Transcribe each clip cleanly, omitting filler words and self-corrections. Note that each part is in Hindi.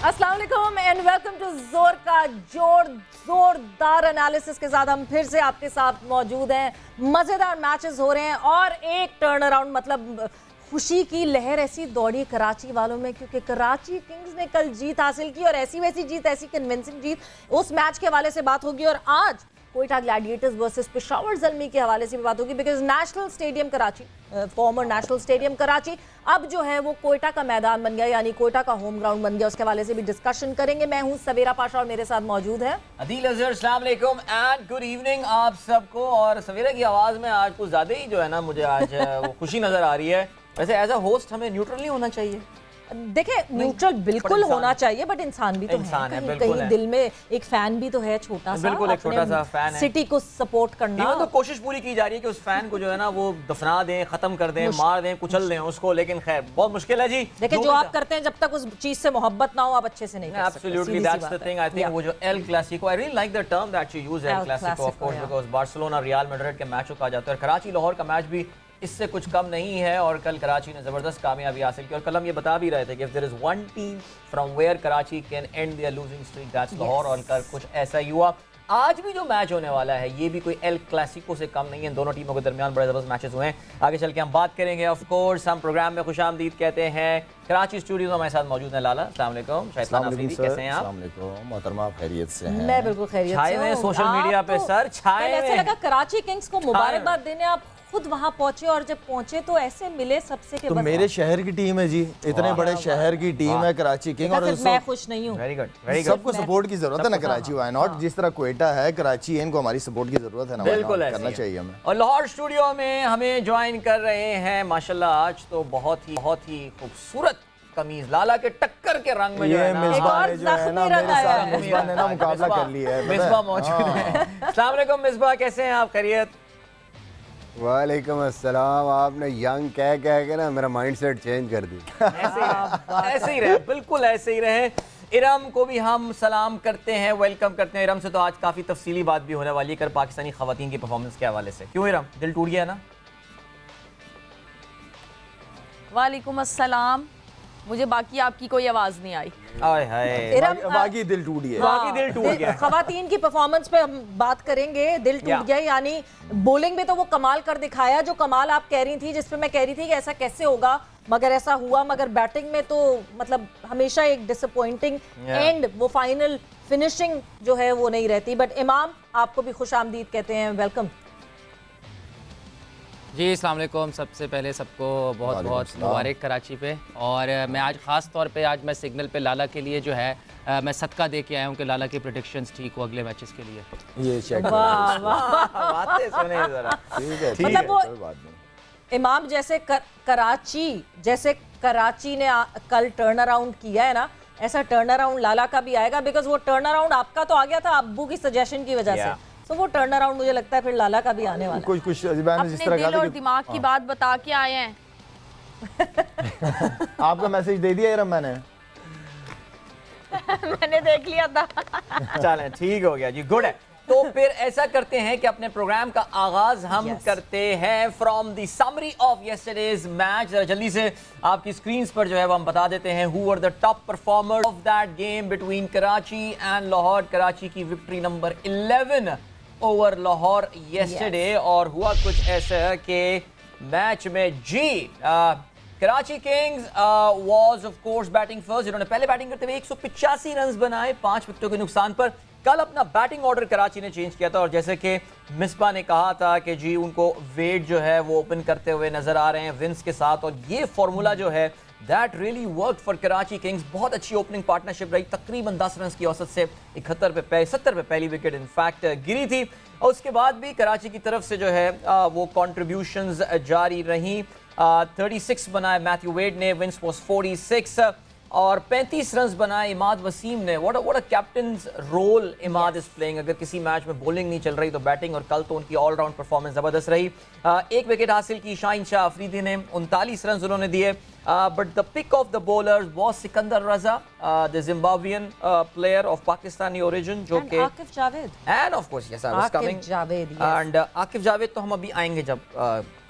अस्सलाम वालेकुम एंड वेलकम टू जोर का जोरदार एनालिसिस के साथ हम फिर से आपके साथ मौजूद हैं। मज़ेदार मैचेस हो रहे हैं और एक टर्न अराउंड, मतलब खुशी की लहर ऐसी दौड़ी कराची वालों में, क्योंकि कराची किंग्स ने कल जीत हासिल की और ऐसी वैसी जीत, ऐसी कन्विंसिंग जीत। उस मैच के हवाले से बात होगी और आज कोयटा ग्लैडिएटर्स वर्सेस पेशावर ज़ल्मी के हवाले से भी बात होगी, because national stadium Karachi, farmer national stadium Karachi अब जो है वो कोयटा का मैदान बन गया, यानी कोयटा का होम ग्राउंड बन गया। उसके हवाले से भी डिस्कशन करेंगे। मैं हूं सवेरा पाशा और मेरे साथ मौजूद है अदील अजहर। अस्सलाम वालेकुम एंड गुड इवनिंग आप सबको। और सवेरा की आवाज़ में आज कुछ ज़्यादा ही जो है ना, मुझे आज वो खुशी नज़र आ रही है। वैसे एज अ होस्ट हमें न्यूट्रल नहीं होना चाहिए। देखिए न्यूट्रल बिल्कुल होना चाहिए, बट इंसान भी तो है, कहीं दिल में एक फैन भी तो है, छोटा सा, बिल्कुल एक छोटा सा फैन है। सिटी को सपोर्ट करना तो कोशिश पूरी की जा रही है कि उस फैन को जो है ना वो दफना दें, खत्म कर दें, मार दें, कुचल दें उसको, लेकिन खैर बहुत मुश्किल है जी। देखिए जो आप करते हैं जब तक उस चीज से मोहब्बत ना हो आप अच्छे से नहीं कर सकते। Absolutely that's the thing. I think वो जो El Clasico, I really like the term that you use, El Clasico of course, because Barcelona real Madrid के मैचों का जाता है। कराची लाहौर का मैच भी इससे कुछ कम नहीं है और कल कराची ने ज़बरदस्त कामयाबी हासिल की। और कल हम ये बता भी रहे थे कि if there is one team from where Karachi can end their losing streak, that's Lahore. और कल कुछ ऐसा ही हुआ। आज भी जो मैच होने वाला है ये भी कोई एल क्लासिको से कम नहीं है। दोनों टीमों के दरमियान बड़े ज़बरदस्त मैचेस हुए हैं। आगे चल के हम बात करेंगे। ऑफ कोर्स हम प्रोग्राम में खुशामदीद कहते हैं। कराची स्टूडियो में हमारे साथ मौजूद है लाला। अस्सलाम वालेकुम। अस्सलाम वालेकुम सर। कैसे हैं आप? अस्सलाम वालेकुम मोहतरमा, खैरियत से हैं? मैं बिल्कुल खैरियत से हूं। सोशल मीडिया पे सर छाए ऐसा लगा कराची किंग्स को मुबारकबाद देने आप खुद वहां पहुंचे, और जब पहुंचे तो ऐसे मिले सबसे के तो मेरे शहर की टीम है जी, इतने बड़े शहर की टीम है कराची किंग, और मैं खुश नहीं हूं। Very good. सबको सपोर्ट की जरूरत है ना कराची, वाई नॉट। जिस तरह कोयटा है कराची है, इनको हमारी सपोर्ट की जरूरत है ना, बिल्कुल करना चाहिए हमें। और लाहौर स्टूडियो में हमें ज्वाइन कर रहे हैं माशाल्लाह आज तो बहुत ही खूबसूरत कमीज लाला के टक्कर के रंग में, जो है ना मिसबा ने जो है ना मेरे साथ मिसबा ने ना मुकाबला कर लिया है। मिसबा मौजूद है। अस्सलाम वालेकुम मिसबा, कैसे हैं आप? खैरियत? वालेकुम अस्सलाम। आपने यंग कह के ना मेरा माइंडसेट चेंज कर दी। ऐसे ही रहे, बिल्कुल ऐसे ही रहे। इरम को भी हम सलाम करते हैं, वेलकम करते हैं। इरम से तो आज काफ़ी तफसीली बात भी होने वाली है कर पाकिस्तानी ख़वातीन की परफॉर्मेंस के हवाले से। क्यों इरम, दिल टूट गया ना? वालेकुम अस्सलाम। मुझे बाकी आपकी कोई आवाज़ नहीं आई। आय हाय, बाकी दिल टूट गया। बाकी दिल टूट गया। खवातीन की परफॉर्मेंस पे हम बात करेंगे। दिल टूट गया यानी बॉलिंग में तो वो कमाल कर दिखाया, जो कमाल आप कह रही थी, जिस पे मैं कह रही थी कि ऐसा कैसे होगा, मगर ऐसा हुआ। मगर बैटिंग में तो मतलब हमेशा एक डिसअपॉइंटिंग एंड, वो फाइनल फिनिशिंग जो है वो नहीं रहती। बट इमाम, आपको भी खुशामदीद कहते हैं, वेलकम जी। अस्सलाम वालेकुम। सबसे पहले सबको बहुत बहुत मुबारक कराची पे। और मैं आज ख़ास तौर पे आज मैं सिग्नल पे लाला के लिए जो है मैं सदका दे के आया हूँ कि लाला की प्रेडिक्शंस ठीक हो अगले मैचेस के लिए। ये चेक वाह वाह। बातें सुने जरा। ठीक है, मतलब वो कोई बात नहीं। इमाम जैसे कराची ने कल टर्न अराउंड किया है ना, ऐसा टर्न अराउंड लाला का भी आएगा। बिकॉज वो टर्न अराउंड आपका तो आ गया था अब्बू की सजेशन की वजह से, तो वो टर्न अराउंड मुझे लगता है फिर लाला का भी आने वाला है। कुछ जिस अपने दिल और दिमाग की बात बता के आए हैं। आपका मैसेज दे दिया इरम मैंने। मैंने देख लिया था। चलें ठीक हो गया जी, गुड है। तो फिर ऐसा करते हैं कि अपने प्रोग्राम का आगाज हम करते हैं from the summary of yesterday's match. जरा जल्दी से आपकी स्क्रीन्स पर जो है वो हम बता देते हैं who were the top performer of that game between Karachi and Lahore. Karachi की victory number 11 over Lahore yesterday. और हुआ कुछ ऐसा कि मैच में जी Karachi Kings was of course batting first, जिन्होंने पहले बैटिंग करते हुए 185 रन बनाए 5 विकेटों के नुकसान पर। कल अपना बैटिंग ऑर्डर कराची ने चेंज किया था और जैसे कि मिसबा ने कहा था कि जी उनको वेट जो है वो ओपन करते हुए नजर आ रहे हैं विंस के साथ, और ये फॉर्मूला जो है that really work for Karachi Kings. बहुत अच्छी ओपनिंग पार्टनरशिप रही, तकरीबन 10 रन की औसत से 70 पे पहली विकेट इनफैक्ट गिरी थी। और उसके बाद भी कराची की तरफ से जो है वो कॉन्ट्रीब्यूशंस जारी रहीं। 36 बनाए मैथ्यू वेड ने, विंस वॉज 46, और 35 रन बनाए इमाद वसीम ने। What a captain's role Imad is playing. अगर किसी मैच में बॉलिंग नहीं चल रही तो बैटिंग, और कल तो उनकी ऑलराउंड परफॉर्मेंस ज़बरदस्त रही। एक विकेट हासिल की शाहीन शाह अफरीदी ने, 39 रन उन्होंने दिए। but the pick of the bowlers was Sikandar Raza, the Zimbabwean player of Pakistani origin, जो And कि Akif Javed. and of course yes I was Akif coming Javed, yes. and Akif Javed तो हम अभी आएंगे जब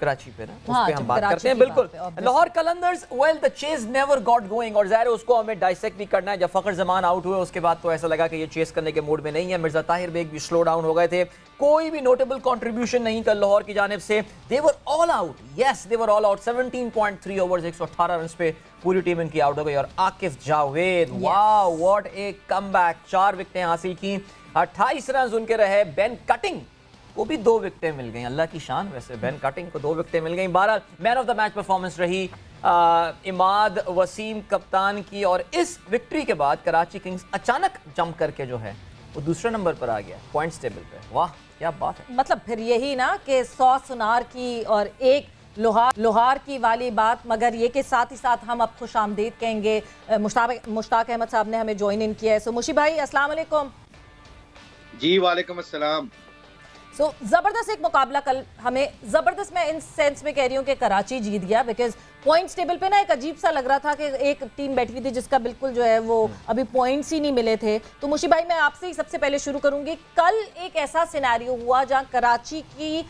कराची पे ना उस हाँ, पे जब हम बात कराची करते हैं की बात बिल्कुल पे, obviously. Lahore Qalandars well the chase never got going और ज़ाहिर है उसको हमें डाइसेक्ट भी करना है जब फ़खर जमान आउट हुए उसके बाद तो ऐसा लगा कि ये चेस करने के मूड में नहीं है मिर्जा ताहिर बेग भी स्लो डाउन हो गए थे कोई भी नोटेबल कंट्रीब्यूशन नहीं कर लाहौर की जानिब से they were all out yes they were all out 17.3 overs 118 runs पे पूरी टीम इनकी आउट हो गई और Akif Javed wow what a comeback 4 विकेटें हासिल की 28 रन उनके रहे बेन कटिंग वो भी 2 विकेटें मिल गई अल्लाह की शान वैसे बेन कटिंग को 2 विकेटें मिल गई 12 man of the match performance रही इमाद वसीम कप्तान की और इस विक्ट्री के बाद कराची किंग्स अचानक जंप करके जो है वो दूसरे नंबर पर आ गया पॉइंट्स टेबल पे वाह क्या बात है मतलब फिर यही ना कि 100 सुनार की और एक लोहार की वाली बात मगर ये के साथ ही साथ हम अब खुश आमदीद कहेंगे मुश्ताक अहमद साहब ने हमें ज्वाइन इन किया है सो मुशी भाई अस्सलाम वालेकुम जी वालेकुम अस्सलाम सो ज़बरदस्त एक मुकाबला कल हमें ज़बरदस्त मैं इन सेंस में कह रही हूँ कि कराची जीत गया बिकॉज पॉइंट्स टेबल पे ना एक अजीब सा लग रहा था कि एक टीम बैठी हुई थी जिसका बिल्कुल जो है वो अभी पॉइंट्स ही नहीं मिले थे तो मुशी भाई मैं आपसे ही सबसे पहले शुरू करूँगी कल एक ऐसा सिनेरियो हुआ जहाँ कराची की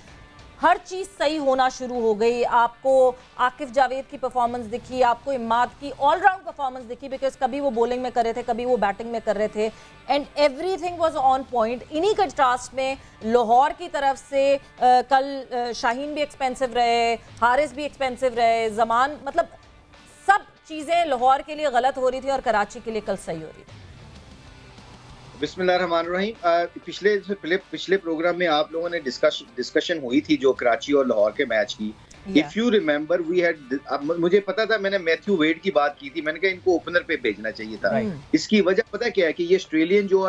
हर चीज़ सही होना शुरू हो गई आपको आकिफ जावेद की परफॉर्मेंस दिखी आपको इमाद की ऑलराउंड परफॉर्मेंस दिखी बिकॉज कभी वो बॉलिंग में कर रहे थे कभी वो बैटिंग में कर रहे थे and everything was on point इन्हीं कंट्रास्ट में लाहौर की तरफ से कल शाहीन भी एक्सपेंसिव रहे हारिस भी एक्सपेंसिव रहे जमान मतलब सब चीज़ें लाहौर के लिए गलत हो रही थी और कराची के लिए कल सही हो रही थी बिस्मिल्लाहिर्रहमानिर्रहीम पिछले प्रोग्राम में आप लोगों ने डिस्कशन हुई थी जो कराची और लाहौर के मैच की if you remember we had मुझे पता था मैंने मैथ्यू वेड की बात की थी मैंने कहा इनको ओपनर पे भेजना चाहिए था इसकी वजह पता क्या है कि ये ऑस्ट्रेलियन जो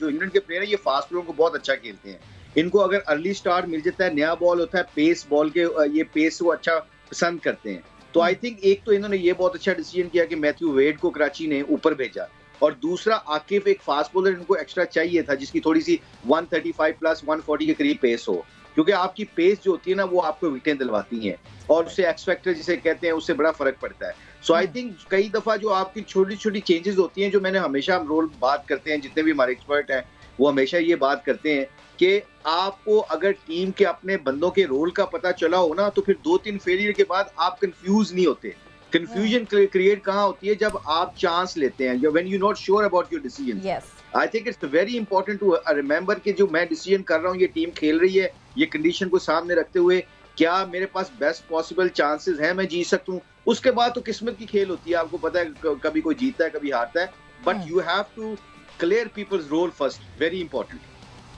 इंग्लैंड के प्लेयर है ये फास्ट बॉलों को बहुत अच्छा खेलते हैं इनको अगर अर्ली स्टार्ट मिल जाता है नया बॉल होता है पेस बॉल के ये पेस वो अच्छा पसंद करते हैं तो आई थिंक एक तो इन्होंने ये बहुत अच्छा डिसीजन किया कि मैथ्यू वेड को कराची ने ऊपर भेजा और दूसरा आकिफ एक फास्ट बॉलर इनको एक्स्ट्रा चाहिए था जिसकी थोड़ी सी 135 प्लस 140 के करीब पेस हो क्योंकि आपकी पेस जो होती है ना वो आपको विकेटें दिलवाती हैं और उससे एक्स फैक्टर जिसे कहते हैं उससे बड़ा फर्क पड़ता है सो आई थिंक कई दफा जो आपकी छोटी छोटी चेंजेस होती हैं जो मैंने हमेशा हम रोल बात करते हैं जितने भी हमारे एक्सपर्ट हैं वो हमेशा ये बात करते हैं कि आपको अगर टीम के अपने बंदों के रोल का पता चला हो ना तो फिर 2-3 फेलियर के बाद आप कंफ्यूज नहीं होते कंफ्यूजन क्रिएट कहाँ होती है जब आप चांस लेते हैं when you not sure about your decision I think it's very important to remember कि जो मैं डिसीजन कर रहा हूँ ये टीम खेल रही है ये कंडीशन को सामने रखते हुए क्या मेरे पास बेस्ट पॉसिबल चांसेस हैं मैं जीत सकता हूँ उसके बाद तो किस्मत की खेल होती है आपको पता है कभी कोई जीतता है कभी हारता है but you have to clear people's role first very important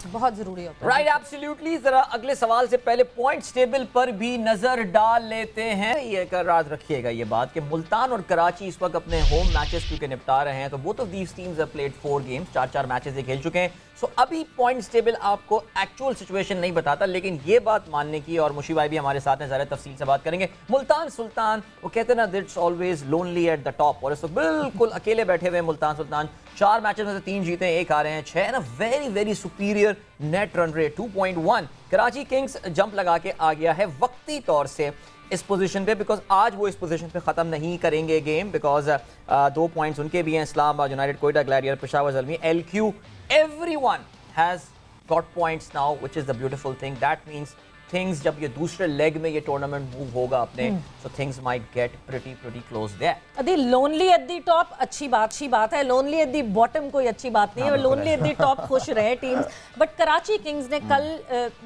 बहुत जरूरी होता है राइट एब्सोल्युटली जरा अगले सवाल से पहले पॉइंट्स टेबल पर भी नजर डाल लेते हैं ये कर याद रखिएगा ये बात कि मुल्तान और कराची इस वक्त अपने होम मैचेस क्योंकि निपटा रहे हैं तो both of these teams have played 4 games 4 matches ये खेल चुके हैं सो अभी पॉइंट्स टेबल आपको एक्चुअल सिचुएशन नहीं बताता लेकिन ये बात मानने की और मुशी भाई भी हमारे साथ हैं ज़रा तफसील से बात करेंगे मुल्तान सुल्तान वो कहते हैं ना that's always lonely at the top और इस वक्त बिल्कुल अकेले बैठे हुए मुल्तान सुल्तान 4 मैचेस में से 3 जीते 1 हारे हैं 6 ना very very superior net run rate 2.1 Karachi Kings jump लगा के आ गया है वक्ती तौर से इस पोजीशन पे बिकॉज आज वो इस पोजीशन पे ख़त्म नहीं करेंगे गेम बिकॉज 2 पॉइंट्स उनके भी हैं Islamabad United Quetta Gladiators Peshawar Zalmi LQ everyone has got points now which is the beautiful thing that means things जब ये दूसरे लेग में ये टूर्नामेंट मूव होगा अपने so things might get pretty close there अदी लोनली एट दी टॉप अच्छी बात है लोनली एट दी बॉटम कोई अच्छी बात नहीं है लोनली एट दी टॉप खुश रहे टीम्स बट कराची किंग्स ने कल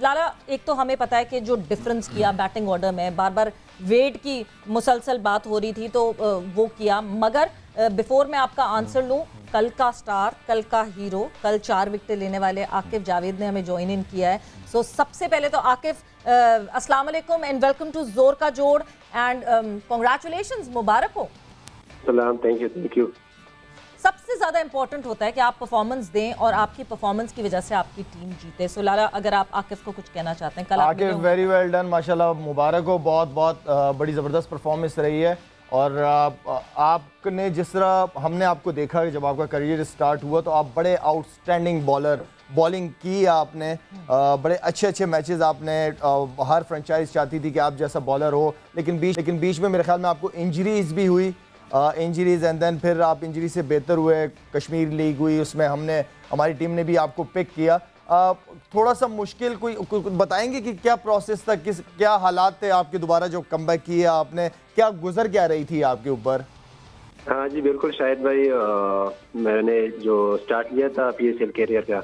लाला एक तो हमें पता है कि जो डिफरेंस किया बैटिंग ऑर्डर में बार वेट की मुसलसल बात हो रही थी तो वो किया मगर बिफोर मैं आपका आंसर लूं कल का स्टार कल का हीरो कल 4 विकेट लेने वाले आकिफ जावेद ने हमें ज्वाइन इन किया है सो सबसे पहले तो आकिफ अस्सलाम वालेकुम एंड वेलकम टू जोर का जोड़ एंड कांग्रेचुलेशंस मुबारक हो सलाम थैंक यू सबसे ज्यादा इंपॉर्टेंट होता है कि आप परफॉर्मेंस दें और आपकी परफॉर्मेंस की वजह से आपकी टीम जीते सो लाला अगर आप आकिफ को कुछ कहना चाहते हैं कल आकिफ वेरी वेल डन माशाल्लाह मुबारक हो बहुत बड़ी ज़बरदस्त परफॉर्मेंस रही है और आपने जिस तरह हमने आपको देखा कि जब आपका करियर स्टार्ट हुआ तो आप बड़े आउटस्टैंडिंग बॉलिंग की आपने, बड़े अच्छे अच्छे मैचेस आपने, हर फ्रेंचाइज चाहती थी कि आप जैसा बॉलर हो, लेकिन बीच में मेरे ख्याल में आपको इंजरीज भी हुई, इंजरीज एंड देन फिर आप इंजरी से बेहतर हुए, कश्मीर लीग हुई, उसमें हमारी टीम ने भी आपको पिक किया। थोड़ा सा मुश्किल कोई बताएंगे कि क्या प्रोसेस था, क्या हालात थे आपके, दोबारा जो कमबैक किया आपने, क्या गुजर क्या रही थी आपके ऊपर? हाँ जी बिल्कुल शाहिद भाई, मैंने जो स्टार्ट किया था PSL कैरियर का,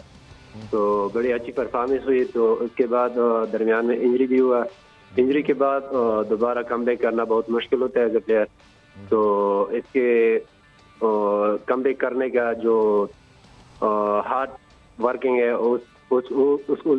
तो बड़ी अच्छी परफॉर्मेंस हुई। तो उसके बाद दरमियान में इंजरी भी हुआ। इंजरी के बाद दोबारा कमबैक करना बहुत मुश्किल होता है एज ए प्लेयर। तो इसके कमबैक करने का जो हार्ड वर्किंग है उसको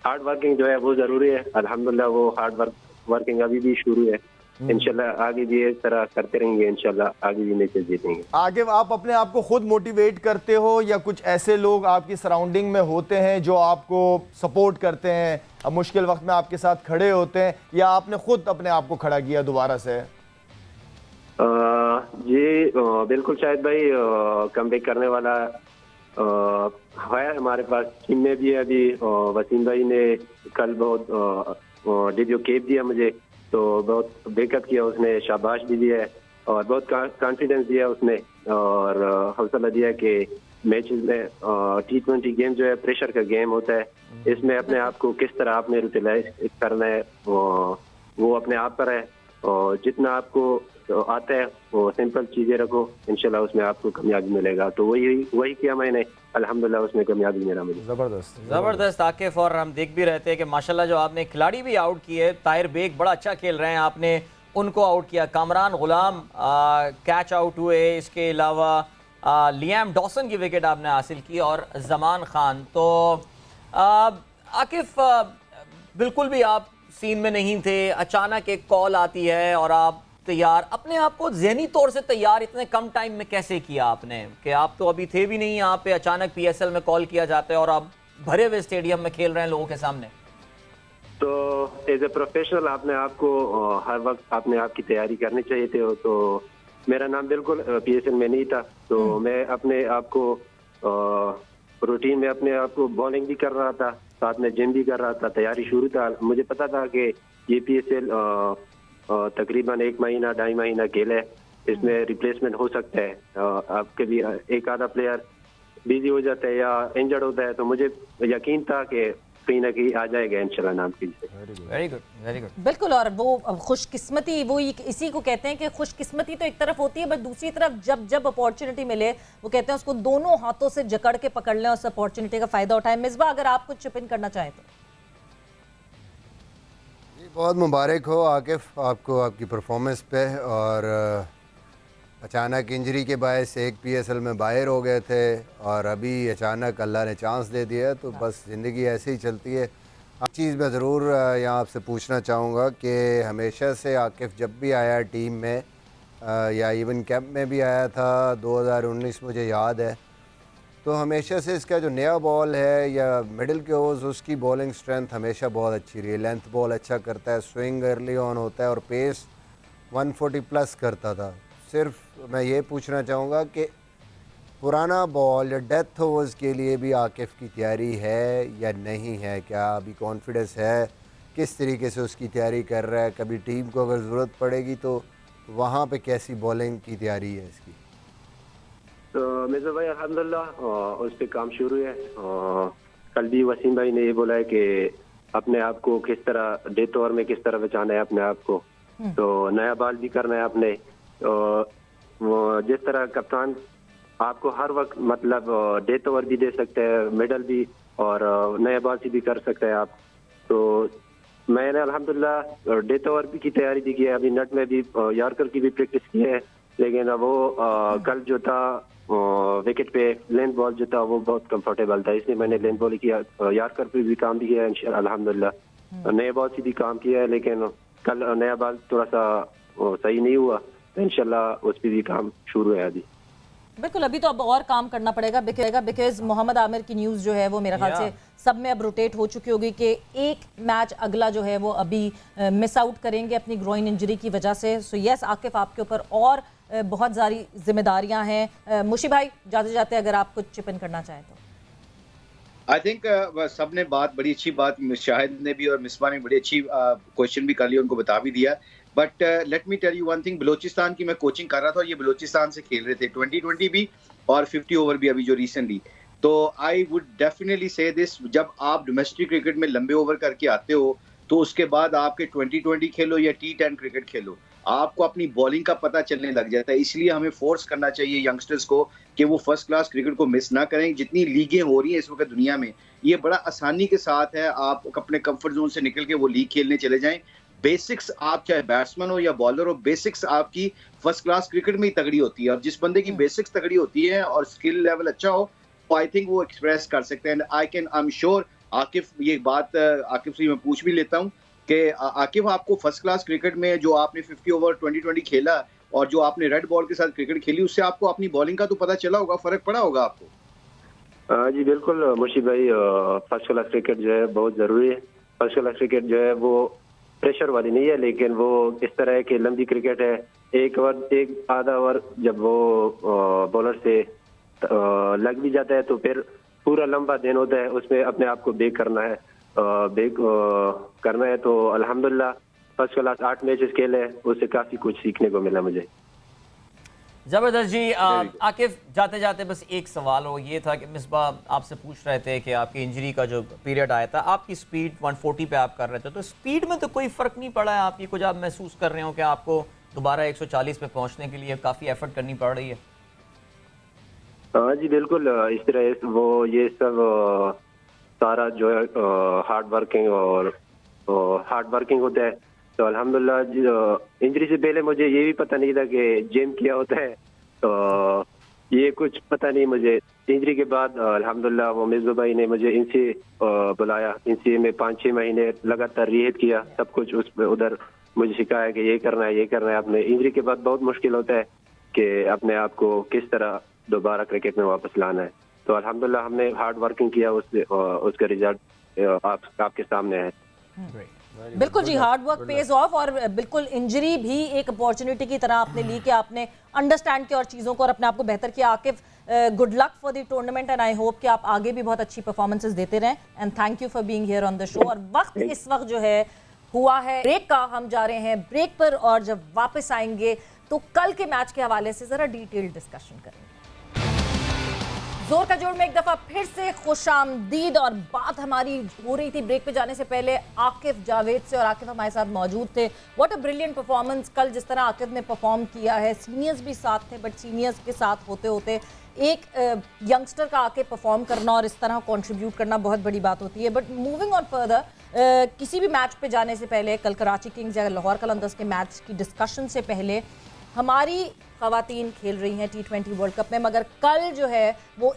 हार्ड वर्किंग जो है वो जरूरी है। अल्हम्दुलिल्लाह वो हार्ड वर्किंग अभी भी शुरू है। इंशाल्लाह आगे भी इस तरह करते रहेंगे, इंशाल्लाह आगे भी मैचेस जीतेंगे। आगे आप अपने आप को खुद मोटिवेट करते हो या कुछ ऐसे लोग आपकी सराउंडिंग में होते हैं जो आपको सपोर्ट करते हैं, अब मुश्किल वक्त में आपके साथ खड़े होते हैं, या आपने खुद अपने आप को खड़ा किया दोबारा से? जी बिल्कुल शाहिद भाई, कमबैक करने वाला है हमारे पास टीम में भी है। अभी वसीम भाई ने कल बहुत डेब्यू कैप दिया मुझे, तो बहुत बैकअप किया उसने, शाबाश भी दिया है और बहुत कॉन्फिडेंस दिया उसने और हौसला दिया कि मैचेस में T20 गेम जो है प्रेशर का गेम होता है, इसमें अपने आप को किस तरह आपने यूटिलाइज करना है वो अपने आप पर है। और जितना आपको आता है वो सिंपल चीजें रखो, इंशाल्लाह उसमें आपको कामयाबी मिलेगा। तो वही किया मैंने, अल्हम्दुलिल्लाह उसमें कामयाबी मिला मुझे। जबरदस्त आकिफ। और हम देख भी रहते हैं कि माशाल्लाह जो आपने खिलाड़ी भी आउट किए, ताहिर बेग बड़ा अच्छा खेल रहे हैं, आपने उनको आउट किया, कामरान गुलाम कैच आउट हुए, इसके अलावा लियाम डॉसन की विकेट आपने हासिल की और जमान खान। तो आकिफ बिल्कुल भी आप सीन में नहीं थे, अचानक एक कॉल आती है और आप तैयार, अपने आप को ज़हनी तौर से तैयार इतने कम टाइम में कैसे किया आपने, कि आप तो अभी थे भी नहीं यहाँ पे, अचानक PSL में कॉल किया जाता है और आप भरे हुए स्टेडियम में खेल रहे हैं लोगों के सामने? तो एज ए प्रोफेशनल आपने आपको हर वक्त आपने आपकी तैयारी करनी चाहिए थी। तो मेरा नाम बिल्कुल PSL में नहीं था, तो मैं अपने आप को रूटीन में अपने आप को बॉलिंग भी कर रहा था, साथ में जिम भी कर रहा था, तैयारी शुरू था। मुझे पता था कि ये PSL तकरीबन 1 महीना 2.5 महीना खेल है, इसमें रिप्लेसमेंट हो सकता है, आपके भी एक आधा प्लेयर बिजी हो जाता है या इंजर्ड होता है। तो मुझे यकीन था कि कहीं ना कहीं आ जाएगा इंशाल्लाह नाम की। Very good, very good. बिल्कुल, और वो खुशकिस्मती, वो इसी को कहते हैं कि खुशकिस्मती तो एक तरफ होती है, बट दूसरी तरफ जब अपॉर्चुनिटी मिले, वो कहते हैं उसको दोनों हाथों से जकड़ के पकड़ लें, उस अपॉर्चुनिटी का फायदा उठाएं। मिसबा, अगर आप कुछ चिप इन करना चाहें तो। बहुत मुबारक हो आकिफ आपको आपकी परफॉर्मेंस पे, और अचानक इंजरी के बायस एक PSL में बाहर हो गए थे और अभी अचानक अल्लाह ने चांस दे दिया, तो बस ज़िंदगी ऐसे ही चलती है। एक चीज़ मैं ज़रूर यहाँ आपसे पूछना चाहूँगा कि हमेशा से आकिफ जब भी आया टीम में या इवन कैंप में भी आया था 2019 मुझे याद है, तो हमेशा से इसका जो नया बॉल है या मिडिल के ओवर्स उसकी बॉलिंग स्ट्रेंथ हमेशा बहुत अच्छी रही है। लेंथ बॉल अच्छा करता है, स्विंग अर्ली ऑन होता है और पेस 140 प्लस करता था। सिर्फ मैं ये पूछना चाहूँगा कि पुराना बॉल या डेथ ओवर्स के लिए भी आकिफ की तैयारी है या नहीं है? क्या अभी कॉन्फिडेंस है? किस तरीके से उसकी तैयारी कर रहा है? कभी टीम को अगर ज़रूरत पड़ेगी तो वहाँ पे कैसी बॉलिंग की तैयारी है इसकी? तो मिर्जा भाई अल्हम्दुलिल्लाह उस पर काम शुरू है। कल भी वसीम भाई ने ये बोला है कि अपने आप को किस तरह डेथ ओवर में किस तरह बचाना है अपने आप को, तो नया बॉल भी करना है अपने। जिस तरह कप्तान आपको हर वक्त मतलब डेथ ओवर भी दे सकते हैं, मेडल भी, और नया बॉल से भी कर सकते हैं आप। तो मैंने अल्हम्दुलिल्लाह डेथ ओवर की तैयारी भी की है, अभी नट में भी यॉर्कर की भी प्रैक्टिस की है, लेकिन वो कल जो था विकेट पे लेंथ बॉल जो था वो बहुत कंफर्टेबल था, इसलिए मैंने लेंथ बॉल किया। यॉर्कर पे भी काम भी किया है अल्हम्दुलिल्लाह, नए बॉल से भी काम किया है, लेकिन कल नया बॉल थोड़ा सा सही नहीं हुआ, तो इंशाल्लाह उस पर भी काम शुरू है अभी। बिल्कुल, अभी तो अब और काम करना पड़ेगा बिकॉज मोहम्मद आमिर की न्यूज़ जो है वो मेरे ख्याल से सब में अब रोटेट हो चुकी होगी कि एक मैच अगला जो है वो अभी मिस आउट करेंगे अपनी ग्रोइन इंजरी की वजह से। सो यस आकिफ, आपके ऊपर और बहुत सारी जिम्मेदारियां हैं। मुशी भाई, जाते जाते अगर आप कुछ चिप इन करना चाहें तो। आई थिंक सब ने बड़ी अच्छी बात, शाहिद ने भी और मिसबा ने बड़ी अच्छी क्वेश्चन भी कर लिया, उनको बता भी दिया। But let me tell you one thing, Balochistan की मैं कोचिंग कर रहा था और ये बलोचिस्तान से खेल रहे थे 2020 भी और 50 ओवर भी अभी जो रिसेंटली। तो आई वुड डेफिनेटली से दिस, जब आप डोमेस्टिक क्रिकेट में लंबे ओवर करके आते हो तो उसके बाद आपके 2020 खेलो या T10 क्रिकेट खेलो, आपको अपनी बॉलिंग का पता चलने लग जाता है। इसलिए हमें फोर्स करना चाहिए यंगस्टर्स को कि वो फर्स्ट क्लास क्रिकेट को मिस ना करें। जितनी लीगें हो रही हैं इस वक्त दुनिया में, ये बड़ा आसानी के साथ है, आप अपने कंफर्ट जोन से निकल के वो लीग खेलने चले जाएं। बेसिक्स, आप चाहे बैट्समैन हो या बॉलर हो, बेसिक्स आपकी फर्स्ट क्लास क्रिकेट में ही तगड़ी होती है। और जिस बंदे की बेसिक्स तगड़ी होती है और स्किल लेवल अच्छा हो, तो आई थिंक वो एक्सप्रेस कर सकते हैं। आई एम श्योर आकिफ, ये बात आकिफ से मैं पूछ भी लेता हूँ कि आकिफ, आपको फर्स्ट क्लास क्रिकेट में जो आपने 50 ओवर 2020 खेला और जो आपने रेड बॉल के साथ क्रिकेट खेली, उससे आपको अपनी बॉलिंग का तो पता चला होगा, फर्क पड़ा होगा आपको। जी बिल्कुल मुशी भाई, फर्स्ट क्लास क्रिकेट जो है बहुत ज़रूरी है। फर्स्ट क्लास क्रिकेट जो है वो प्रेशर वाली नहीं है, लेकिन वो इस तरह की लंबी क्रिकेट है। एक आधा ओवर जब वो बॉलर से लग भी जाता है तो फिर पूरा लंबा दिन होता है, उसमें अपने आप को बेक करना है, करना है। तो अल्हम्दुलिल्लाह फर्स्ट क्लास 8 मैचेस खेले, उससे काफ़ी कुछ सीखने को मिला मुझे। जबरदस्त जी। आकिफ, जाते जाते बस एक सवाल हो, ये था कि मिसबाह आपसे पूछ रहे थे कि आपकी इंजरी का जो पीरियड आया था, आपकी स्पीड 140 पे आप कर रहे थे, तो स्पीड में तो कोई फ़र्क नहीं पड़ा है आपकी? कुछ आप महसूस कर रहे हो कि आपको दोबारा 140 पे पहुंचने के लिए काफ़ी एफर्ट करनी पड़ रही है? हाँ जी बिल्कुल, इस तरह वो ये सब सारा जो है हार्ड वर्किंग होता है। तो अल्हम्दुलिल्लाह इंजरी से पहले मुझे ये भी पता नहीं था कि जिम क्या होता है, तो ये कुछ पता नहीं मुझे। इंजरी के बाद अल्हम्दुलिल्लाह वो मिसबा भाई ने मुझे इनसे बुलाया, इनसे में 5-6 महीने लगातार रिहैब किया, सब कुछ उस उधर मुझे सिखाया कि ये करना है, ये करना है। अपने इंजरी के बाद बहुत मुश्किल होता है कि अपने आप को किस तरह दोबारा क्रिकेट में वापस लाना है। तो अल्हम्दुलिल्लाह हमने हार्ड वर्किंग किया, उसका रिजल्ट आपके सामने है। बिल्कुल जी, हार्ड वर्क पेज ऑफ। और बिल्कुल इंजरी भी एक अपॉर्चुनिटी की तरह आपने ली कि आपने अंडरस्टैंड किया और चीज़ों को और अपने आप को बेहतर किया। Akif, good luck for the tournament and I hope कि आप आगे भी बहुत अच्छी परफॉर्मेंसेस देते रहें। And thank you for being here on the show. और वक्त इस वक्त जो है हुआ है ब्रेक का, हम जा रहे हैं ब्रेक पर और जब वापस आएंगे तो कल के मैच के हवाले से ज़रा डिटेल्ड डिस्कशन करेंगे। जोर का जोड़ में एक दफा फिर से खुशामदीद। और बात हमारी हो रही थी ब्रेक पे जाने से पहले आकिफ जावेद से, और आकिफ हमारे साथ मौजूद थे। व्हाट अ ब्रिलियंट परफॉर्मेंस कल जिस तरह आकिफ ने परफॉर्म किया है। सीनियर्स भी साथ थे, बट सीनियर्स के साथ होते होते एक यंगस्टर का आके परफॉर्म करना और इस तरह कंट्रीब्यूट करना बहुत बड़ी बात होती है। बट मूविंग ऑन फर्दर, किसी भी मैच पे जाने से पहले, कल कराची किंग्स या लाहौर कलंदर्स के मैच की डिस्कशन से पहले, हमारी ख़वातीन खेल रही हैं T20 वर्ल्ड कप में, मगर कल जो है वो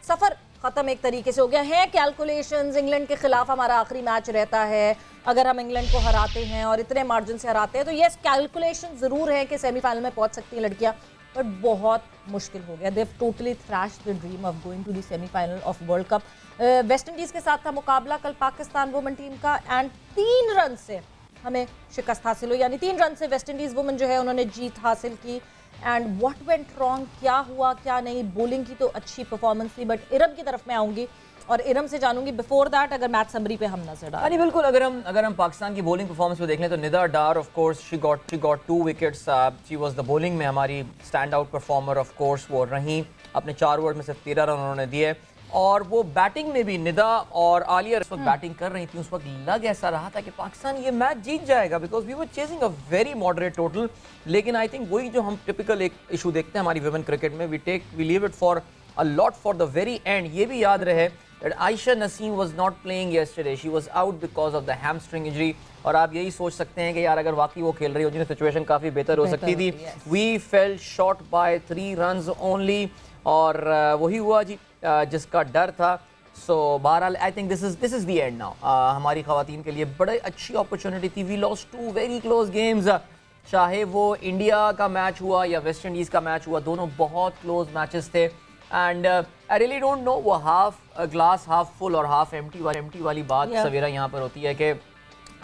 सफ़र ख़त्म एक तरीके से हो गया है। कैलकुलेशंस, इंग्लैंड के ख़िलाफ़ हमारा आखिरी मैच रहता है, अगर हम इंग्लैंड को हराते हैं और इतने मार्जिन से हराते हैं तो यस कैलकुलेशन ज़रूर है कि सेमीफाइनल में पहुंच सकती हैं लड़कियां, बट बहुत मुश्किल हो गया। They've totally thrashed the dream of going to the semifinal of World Cup. West Indies के साथ था मुकाबला कल पाकिस्तान वुमेन टीम का, एंड 3 रन से हमें शिकस्त हासिल हुई, यानी 3 रन से वेस्ट इंडीज़ वुमेन जो है उन्होंने जीत हासिल की। एंड व्हाट वेंट रॉन्ग, क्या हुआ क्या नहीं? बॉलिंग की तो अच्छी परफॉर्मेंस थी, बट इरम की तरफ मैं आऊँगी और इरम से जानूंगी बिफोर दैट अगर मैच समरी पे हम नजर डालें। अरे बिल्कुल, अगर हम पाकिस्तान की बॉलिंग परफॉर्मेंस पे देख लें तो Nida Dar of course she got 2 wickets. She was the bowling में हमारी stand out performer of course वो रही। अपने 4 ओवर में सिर्फ 13 रन उन्होंने दिए। और वो बैटिंग में भी निदा और आलिया इस वक्त बैटिंग कर रही थी, उस वक्त लग ऐसा रहा था कि पाकिस्तान ये मैच जीत जाएगा, because we were chasing a very moderate total. लेकिन आई थिंक वही जो हम टिपिकल एक इशू देखते हैं हमारी वुमेन क्रिकेट में, we leave it for a lot for the very end. ये भी याद रहे that Aisha Naseem was not playing yesterday. She was out because of the hamstring injury. और आप यही सोच सकते हैं कि यार अगर वाकई वो खेल रही होती तो सिचुएशन काफ़ी बेहतर हो सकती थी। We fell short by 3 runs only और वही हुआ जी जिसका डर था। सो बहरहाल I think this is the end now. हमारी ख़वातीन के लिए बड़ी अच्छी अपॉर्चुनिटी थी। We lost 2 very close games चाहे वो इंडिया का मैच हुआ या वेस्ट इंडीज़ का मैच हुआ, दोनों बहुत क्लोज मैचेस थे। And I really don't know वो हाफ ग्लास हाफ फुल और हाफ एम्प्टी वाली बात सवेरा यहाँ पर होती है कि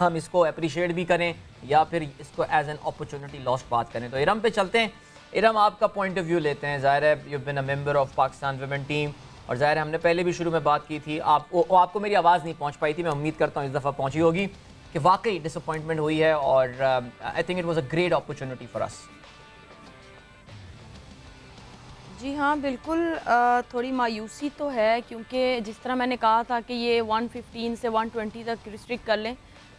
हम इसको अप्रिशिएट भी करें या फिर इसको एज एन अपॉर्चुनिटी लॉस्ट बात करें। तो इरम पे चलते हैं। इरम, आपका पॉइंट ऑफ व्यू लेते हैं। ज़ाहिर है you been a member of Pakistan women team, और ज़ाहिर है हमने पहले भी शुरू में बात की थी, आपको मेरी आवाज़ नहीं पहुंच पाई थी, मैं उम्मीद करता हूं इस दफ़ा पहुंची होगी, कि वाकई डिसअपॉइंटमेंट हुई है और I think it was a great opportunity for us. जी हाँ, बिल्कुल थोड़ी मायूसी तो है, क्योंकि जिस तरह मैंने कहा था कि ये 115 से 120 तक रिस्ट्रिक्ट कर लें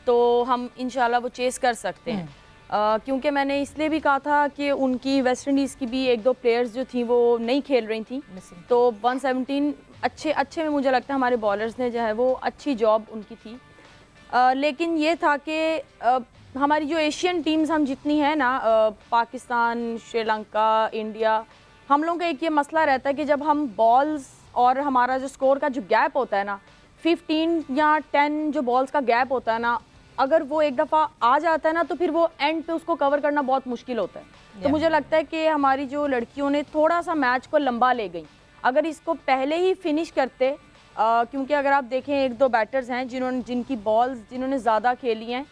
तो हम इंशाल्लाह वो चेस कर सकते हैं। क्योंकि मैंने इसलिए भी कहा था कि उनकी वेस्ट इंडीज़ की भी एक दो प्लेयर्स जो थी वो नहीं खेल रही थी, तो 117 अच्छे में मुझे लगता है हमारे बॉलर्स ने जो है वो अच्छी जॉब उनकी थी। लेकिन ये था कि हमारी जो एशियन टीम्स हम जितनी हैं ना, पाकिस्तान, श्रीलंका, इंडिया, हम लोगों का एक ये मसला रहता है कि जब हम बॉल्स और हमारा जो स्कोर का जो गैप होता है ना, 15 या 10 जो बॉल्स का गैप होता है ना, अगर वो एक दफ़ा आ जाता है ना तो फिर वो एंड पे उसको कवर करना बहुत मुश्किल होता है। तो मुझे लगता है कि हमारी जो लड़कियों ने थोड़ा सा मैच को लंबा ले गई, अगर इसको पहले ही फिनिश करते, क्योंकि अगर आप देखें एक दो बैटर्स हैं जिनकी बॉल्स जिन्होंने ज़्यादा खेली हैं,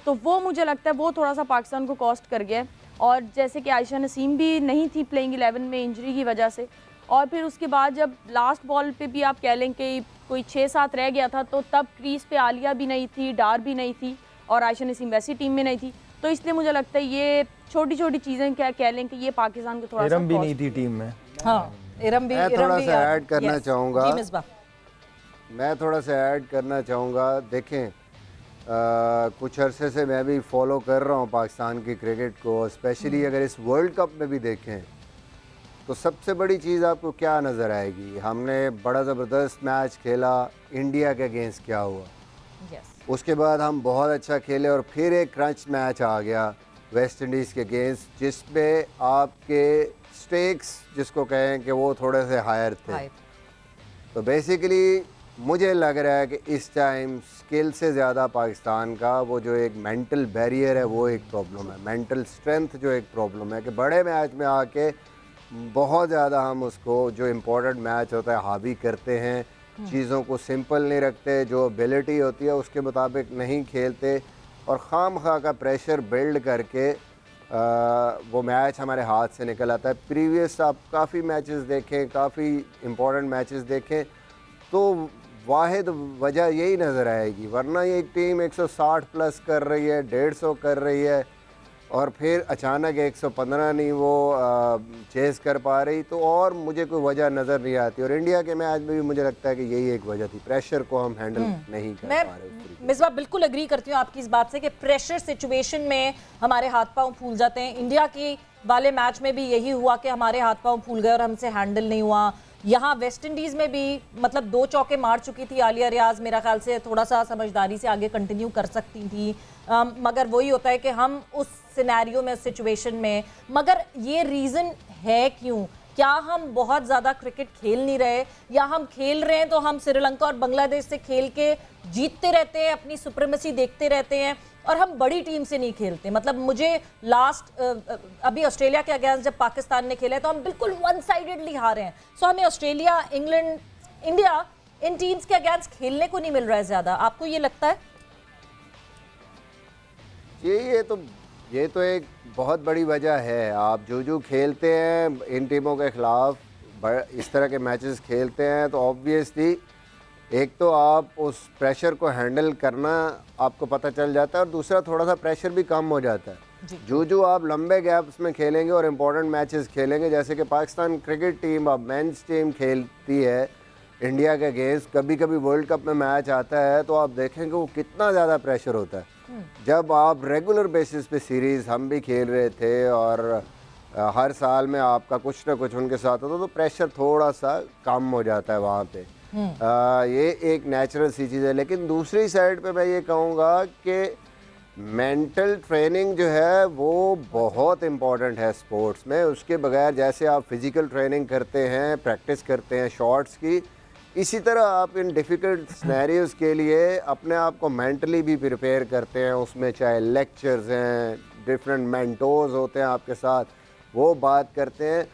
तो वो मुझे लगता है वो थोड़ा सा पाकिस्तान को कॉस्ट कर गया। और जैसे कि आयशा नसीम भी नहीं थी प्लेइंग 11 में इंजरी की वजह से, और फिर उसके बाद जब लास्ट बॉल पे भी आप कह लें कि कोई 6-7 रह गया था, तो तब क्रीज पे आलिया भी नहीं थी, डार भी नहीं थी, और आयशा नसीम वैसी टीम में नहीं थी। तो इसलिए मुझे लगता है ये छोटी छोटी चीज़ें क्या कह लें कि ये पाकिस्तान को थोड़ा सा इरम भी नहीं थी टीम में। हाँ, इरम भी मैं थोड़ा सा ऐड करना yes, चाहूँगा। जी मिसबा। मैं थोड़ा सा ऐड करना चाहूँगा। देखें, कुछ अरसे से मैं भी फॉलो कर रहा हूँ पाकिस्तान की क्रिकेट को, स्पेशली अगर इस वर्ल्ड कप में भी देखें तो सबसे बड़ी चीज़ आपको क्या नज़र आएगी? हमने बड़ा ज़बरदस्त मैच खेला, इंडिया के अगेंस्ट क्या हुआ, उसके बाद हम बहुत अच्छा खेले और फिर एक क्रंच मैच आ गया वेस्ट इंडीज़ के अगेंस्ट, जिसमें आपके स्टेक्स जिसको कहें कि वो थोड़े से हायर थे। तो बेसिकली मुझे लग रहा है कि इस टाइम स्किल से ज़्यादा पाकिस्तान का वो जो एक मेंटल बैरियर है वो एक प्रॉब्लम है, मेंटल स्ट्रेंथ जो एक प्रॉब्लम है, कि बड़े मैच में आके बहुत ज़्यादा हम उसको जो इम्पोर्टेंट मैच होता है हावी करते हैं, चीज़ों को सिंपल नहीं रखते, जो एबिलिटी होती है उसके मुताबिक नहीं खेलते, और खामखा का प्रेशर बिल्ड करके वो मैच हमारे हाथ से निकल आता है। प्रीवियस आप काफ़ी मैचेस देखें, काफ़ी इम्पोर्टेंट मैचेस देखें, तो वाहिद वजह यही नज़र आएगी, वरना ये एक टीम 160 प्लस कर रही है, 150 कर रही है, और फिर अचानक 115 नहीं वो चेस कर पा रही, तो और मुझे कोई वजह नज़र नहीं आती। और इंडिया के मैच में भी मुझे लगता है कि यही एक वजह थी, प्रेशर को हम हैंडल नहीं कर पा रहे। मिसबा बिल्कुल एग्री करती हूँ आपकी इस बात से कि प्रेशर सिचुएशन में हमारे हाथ पांव फूल जाते हैं। इंडिया की वाले मैच में भी यही हुआ कि हमारे हाथ पांव फूल गए और हमसे हैंडल नहीं हुआ। यहाँ वेस्ट इंडीज़ में भी मतलब 2 चौके मार चुकी थी आलिया रियाज, मेरा ख्याल से थोड़ा सा समझदारी से आगे कंटिन्यू कर सकती थी, मगर वही होता है कि हम उस सिनेरियो में, सिचुएशन में, मगर ये रीज़न है क्यों? क्या हम बहुत ज़्यादा क्रिकेट खेल नहीं रहे, या हम खेल रहे हैं तो हम श्रीलंका और बांग्लादेश से खेल के जीतते रहते हैं, अपनी सुप्रीमेसी देखते रहते हैं, और हम बड़ी टीम से नहीं खेलते। मतलब मुझे लास्ट अभी ऑस्ट्रेलिया के अगेंस्ट जब पाकिस्तान ने खेला है तो हम बिल्कुल वन साइडेडली हारे हैं। सो हमें ऑस्ट्रेलिया, इंग्लैंड, इंडिया, इन टीम्स के अगेंस्ट खेलने को नहीं मिल रहा है ज़्यादा। आपको ये लगता है? ये तो एक बहुत बड़ी वजह है। आप जो खेलते हैं इन टीमों के ख़िलाफ़, इस तरह के मैचेस खेलते हैं, तो ऑब्वियसली एक तो आप उस प्रेशर को हैंडल करना आपको पता चल जाता है, और दूसरा थोड़ा सा प्रेशर भी कम हो जाता है। जो आप लंबे गैप्स में खेलेंगे और इम्पोर्टेंट मैचेस खेलेंगे, जैसे कि पाकिस्तान क्रिकेट टीम अब मेंस टीम खेलती है इंडिया के अगेंस्ट, कभी कभी वर्ल्ड कप में मैच आता है तो आप देखेंगे वो कितना ज़्यादा प्रेशर होता है। जब आप रेगुलर बेसिस पे सीरीज़ हम भी खेल रहे थे और हर साल में आपका कुछ ना कुछ उनके साथ होता, तो प्रेशर थोड़ा सा कम हो जाता है वहाँ पे। ये एक नेचुरल सी चीज़ है। लेकिन दूसरी साइड पे मैं ये कहूँगा कि मेंटल ट्रेनिंग जो है वो बहुत इम्पॉर्टेंट है स्पोर्ट्स में। उसके बगैर जैसे आप फिज़िकल ट्रेनिंग करते हैं, प्रैक्टिस करते हैं शॉट्स की, इसी तरह आप इन डिफ़िकल्ट सिनेरियोज़ के लिए अपने आप को मेंटली भी प्रिपेयर करते हैं। उसमें चाहे लेक्चर्स हैं, डिफरेंट मेंटोर्स होते हैं आपके साथ, वो बात करते हैं।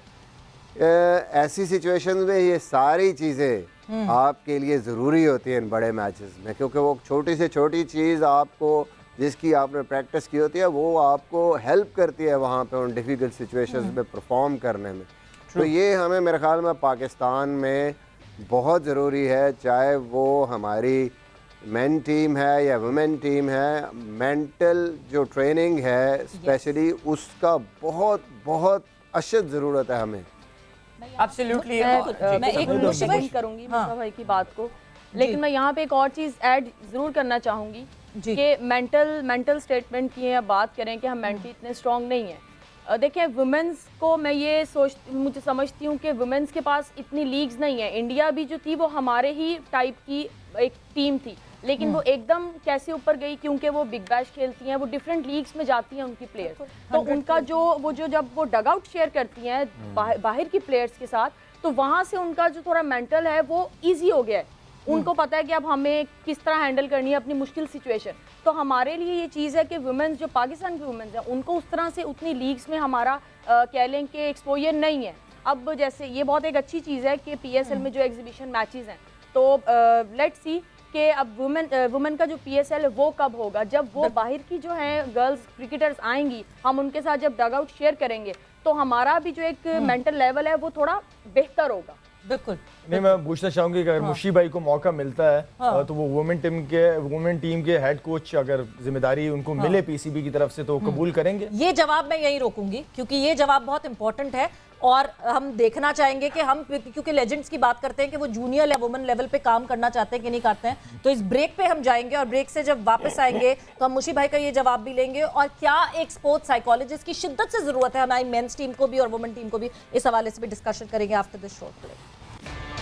ऐसी सिचुएशन में ये सारी चीज़ें आपके लिए ज़रूरी होती हैं इन बड़े मैचेस में, क्योंकि वो छोटी से छोटी चीज़ आपको जिसकी आपने प्रैक्टिस की होती है वो आपको हेल्प करती है वहाँ पे उन डिफ़िकल्ट सिचुएशंस में परफॉर्म करने में। तो ये हमें मेरे ख्याल में पाकिस्तान में बहुत ज़रूरी है, चाहे वो हमारी मेन टीम है या वुमेन टीम है। मेंटल जो ट्रेनिंग है स्पेशली उसका बहुत बहुत अशद ज़रूरत है हमें। एब्सोल्युटली। मैं एक सेकंड करूंगी मुसा भाई की बात को, लेकिन मैं यहाँ पे एक और चीज़ ऐड ज़रूर करना चाहूँगी कि मेंटल स्टेटमेंट की है, बात करें कि हम मेंटली इतने स्ट्रांग नहीं हैं। देखें वुमेंस को मैं ये मुझे समझती हूँ कि वुमेंस के पास इतनी लीग्स नहीं है। इंडिया भी जो थी वो हमारे ही टाइप की एक टीम थी, लेकिन वो एकदम कैसे ऊपर गई, क्योंकि वो बिग बैश खेलती हैं, वो डिफरेंट लीग्स में जाती हैं उनकी प्लेयर्स, तो उनका जो जब वो डग आउट शेयर करती हैं बाहर की प्लेयर्स के साथ, तो वहाँ से उनका जो थोड़ा मेंटल है वो ईजी हो गया है। उनको पता है कि अब हमें किस तरह हैंडल करनी है अपनी मुश्किल सिचुएशन। तो हमारे लिए ये चीज़ है कि वुमेन्स जो पाकिस्तान की वुमेन्स हैं उनको उस तरह से उतनी लीग्स में हमारा कह लें कि एक्सपोजर नहीं है। अब जैसे ये बहुत एक अच्छी चीज़ है कि PSL में जो एग्जीबिशन मैचेस हैं, तो लेट्स सी कि अब वुमेन का जो PSL है वो कब होगा, जब वो बाहर की जो है गर्ल्स क्रिकेटर्स आएंगी, हम उनके साथ जब डग आउट शेयर करेंगे तो हमारा भी जो एक मेंटल लेवल है वो थोड़ा बेहतर होगा। बिल्कुल नहीं, मैं पूछना चाहूंगी कि अगर मुशी भाई को मौका मिलता है तो वो वुमेन टीम के हेड कोच अगर जिम्मेदारी उनको मिले PCB की तरफ से तो कबूल करेंगे? ये जवाब मैं यही रोकूंगी, क्योंकि ये जवाब बहुत इंपॉर्टेंट है और हम देखना चाहेंगे कि हम, क्योंकि लेजेंड्स की बात करते हैं कि वो जूनियर या वुमेन लेवल पे काम करना चाहते हैं कि नहीं करते हैं। तो इस ब्रेक पे हम जाएंगे और ब्रेक से जब वापस आएंगे तो हम मुशी भाई का ये जवाब भी लेंगे और क्या एक स्पोर्ट्स साइकोलॉजिस्ट की शिद्दत से जरूरत है हमारी मेंस टीम को भी और वुमेन टीम को भी, इस हवाले से भी डिस्कशन करेंगे after this short break.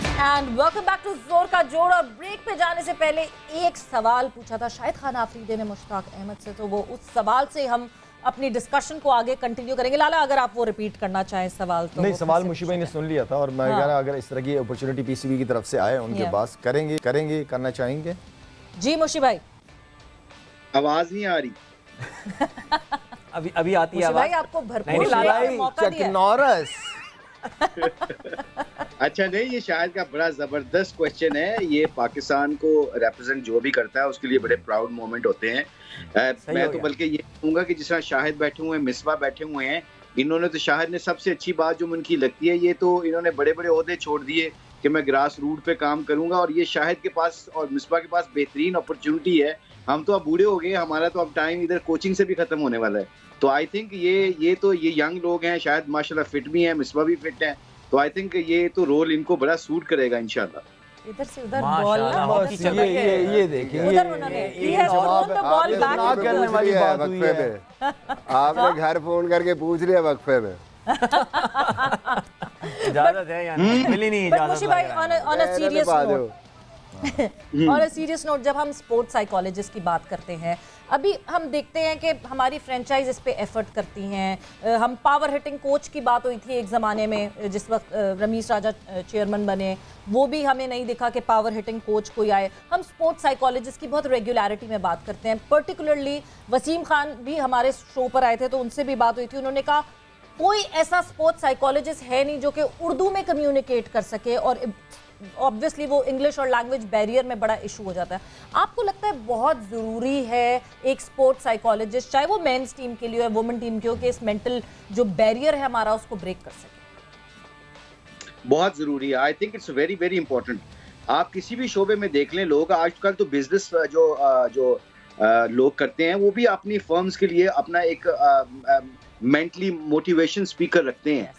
And welcome back to जोर का जोड़। और ब्रेक पे जाने से पहले एक सवाल पूछा था शाहिद खान आफरीदी ने मुश्ताक अहमद से, तो वो उस सवाल से हम अपनी डिस्कशन को आगे कंटिन्यू करेंगे। लाला अगर आप वो रिपीट करना चाहें सवाल तो। नहीं, सवाल मुशी भाई ने सुन लिया था और मैं कह रहा अगर इस तरह की अपॉर्चुनिटी PCB की तरफ से आए उनके पास करेंगे करना चाहेंगे। जी मुशी भाई, आवाज नहीं आ रही। अभी आती है भाई आपको भरपूर लाला ने मौका दिया। अच्छा नहीं, ये शाहिद का बड़ा जबरदस्त क्वेश्चन है। ये पाकिस्तान को रिप्रेजेंट जो भी करता है उसके लिए बड़े प्राउड मोमेंट होते हैं। मैं तो बल्कि ये कहूँगा कि जिस तरह शाहिद बैठे हुए हैं, मिसबा बैठे हुए हैं, इन्होंने तो शाहिद ने सबसे अच्छी बात जो उनकी लगती है, ये तो इन्होंने बड़े बड़े ओहदे छोड़ दिए कि मैं ग्रास रूट पे काम करूंगा, और ये शाहिद के पास और मिसबा के पास बेहतरीन अपॉर्चुनिटी है। हम तो अब बूढ़े हो गए, हमारा तो अब टाइम इधर कोचिंग से भी खत्म होने वाला है। तो आई थिंक ये यंग लोग हैं, शायद माशाल्लाह फिट भी हैं, मिसबा भी फिट हैं, तो आई थिंक ये तो रोल इनको बड़ा सूट करेगा इंशाल्लाह। इधर से उधर बॉल ना, ये देखिए उधर उन्होंने he has thrown the ball back ना करने वाली बात हुई है। आपने घर फोन करके पूछ लिया वक्फे में। इजाजत है या नहीं? मिली नहीं इजाजत। मुशी भाई ऑन अ सीरियस नोट, और अ सीरियस नोट, जब हम स्पोर्ट्स साइकोलॉजिस्ट की बात करते हैं, अभी हम देखते हैं कि हमारी फ्रेंचाइज इस पे एफर्ट करती हैं। हम पावर हिटिंग कोच की बात हुई थी एक ज़माने में, जिस वक्त रमीश राजा चेयरमैन बने, वो भी हमें नहीं दिखा कि पावर हिटिंग कोच कोई आए। हम स्पोर्ट्स साइकोलॉजिस्ट की बहुत रेगुलरिटी में बात करते हैं। पर्टिकुलरली वसीम खान भी हमारे शो पर आए थे, तो उनसे भी बात हुई थी। उन्होंने कहा कोई ऐसा स्पोर्ट्स साइकोलॉजिस्ट है नहीं जो कि उर्दू में कम्युनिकेट कर सके, और ऑब्वियसली वो इंग्लिश और लैंग्वेज बैरियर में बड़ा इशू हो जाता है। आपको लगता है बहुत ज़रूरी है एक स्पोर्ट्स साइकोलॉजिस्ट, चाहे वो मेंस टीम के लिए या वुमेन टीम के हो, कि इस मेंटल जो बैरियर है हमारा उसको ब्रेक कर सके? बहुत ज़रूरी है। आई think it's very very important. आप किसी भी शोबे में देख लें, लोग आजकल तो बिजनेस जो लोग करते हैं वो भी अपनी फर्म्स के लिए अपना एक मेंटली मोटिवेशन स्पीकर रखते हैं।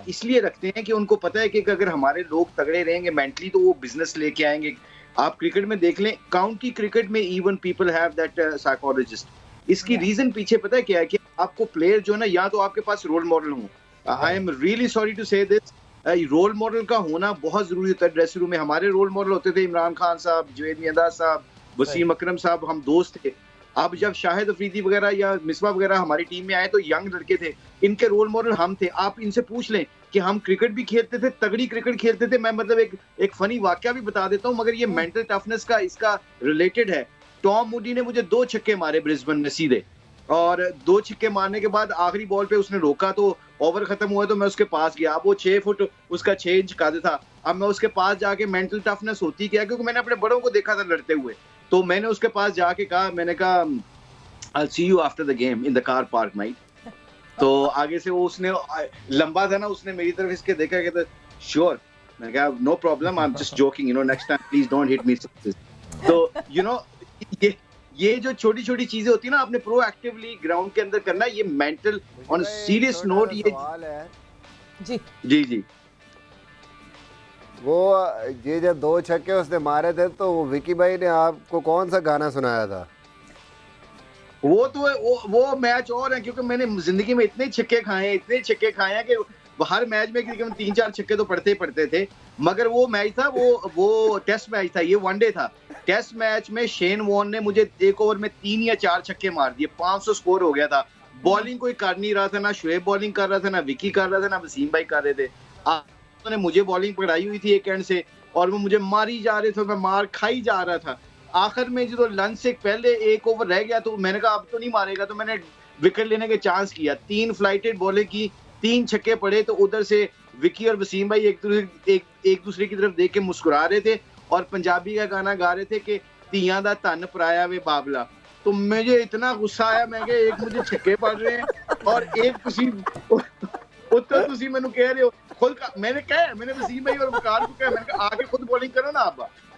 इसलिए रखते हैं कि उनको पता है कि अगर हमारे लोग तगड़े रहेंगे मेंटली तो वो बिजनेस लेके आएंगे। आप क्रिकेट में देख लें, काउंटी क्रिकेट में even people have that psychologist. इसकी रीजन पीछे पता है क्या है कि आपको प्लेयर जो है ना, या तो आपके पास रोल मॉडल हो। I am really sorry to say this, role model का होना बहुत जरूरी होता है ड्रेसिंग रूम में। हमारे रोल मॉडल होते थे इमरान खान साहब, जुवेद मियांदाद साहब, वसीम अकरम साहब, हम दोस्त थे। अब जब शाहिद अफरीदी वगैरह या मिसबा वगैरह हमारी टीम में आए तो यंग लड़के थे, इनके रोल मॉडल हम थे। आप इनसे पूछ लें कि हम क्रिकेट भी खेलते थे, तगड़ी क्रिकेट खेलते थे। मैं मतलब एक फनी वाकया भी बता देता हूँ, मगर ये मेंटल टफनेस का इसका रिलेटेड है। टॉम मूडी ने मुझे 2 छक्के मारे ब्रिस्बेन में सीधे, और 2 छक्के मारने के बाद आखिरी बॉल पे उसने रोका तो ओवर खत्म हुआ तो मैं उसके पास गया। अब वो 6 फुट उसका 6 इंच कादे था। अब मैं उसके पास जाके मेंटल टफनेस होती क्या, क्योंकि मैंने अपने बड़ों को देखा था लड़ते हुए, तो मैंने उसके पास जाके कहा, मैंने कहा I'll see you after the game in the car park mate। तो आगे से वो उसने लंबा था ना, उसने मेरी तरफ इसके देखा, कहता श्योर। मैंने कहा no problem, I am just joking, you know, next time please don't hit me. तो यू नो ये जो छोटी छोटी चीजें होती है ना, आपने प्रोएक्टिवली ग्राउंड के अंदर करना है। ये मेंटल ऑन सीरियस नोट, ये जी जी जी वो ये जब 2 छक्के उसने मारे थे तो विकी भाई ने आपको कौन सा गाना सुनाया था? वो तो वो मैच और है, क्योंकि मैंने जिंदगी में इतने छक्के खाए हैं कि हर मैच में तकरीबन 3-4 छक्के तो पड़ते ही पड़ते थे। मगर वो मैच था, वो टेस्ट मैच था, ये वनडे था। टेस्ट मैच में शेन वॉर्न ने मुझे एक ओवर में 3 या 4 छक्के मार दिए, 500 स्कोर हो गया था। बॉलिंग कोई कर नहीं रहा था, ना शुएब बॉलिंग कर रहा था, ना विकी कर रहा था, ना वसीम भाई कर रहे थे। उन्होंने मुझे बॉलिंग पकड़ाई हुई थी एक एंड से, और वो मुझे मारी जा रहे थे, मैं मार खाई जा रहा था। आखिर में जो लंच से पहले एक ओवर रह गया तो मैंने कहा अब तो नहीं मारेगा, तो मैंने विकेट लेने के चांस किया। 3 फ्लाइटेड बॉलें की, 3 छक्के पड़े, तो उधर से विकी और वसीम भाई एक दूसरे की तरफ देख के मुस्कुरा रहे थे और पंजाबी का गाना गा रहे थे कि तियां दा धन पराया वे बाबला। तो मुझे इतना गुस्सा आया, मैं कहा एक मुझे छक्के पड़ रहे हैं और एक तुसी मैंने कह रहे हो खुद का। मैंने वसीम भाई और वकार को कहा, मैंने कहा आके खुद बॉलिंग करो ना आप,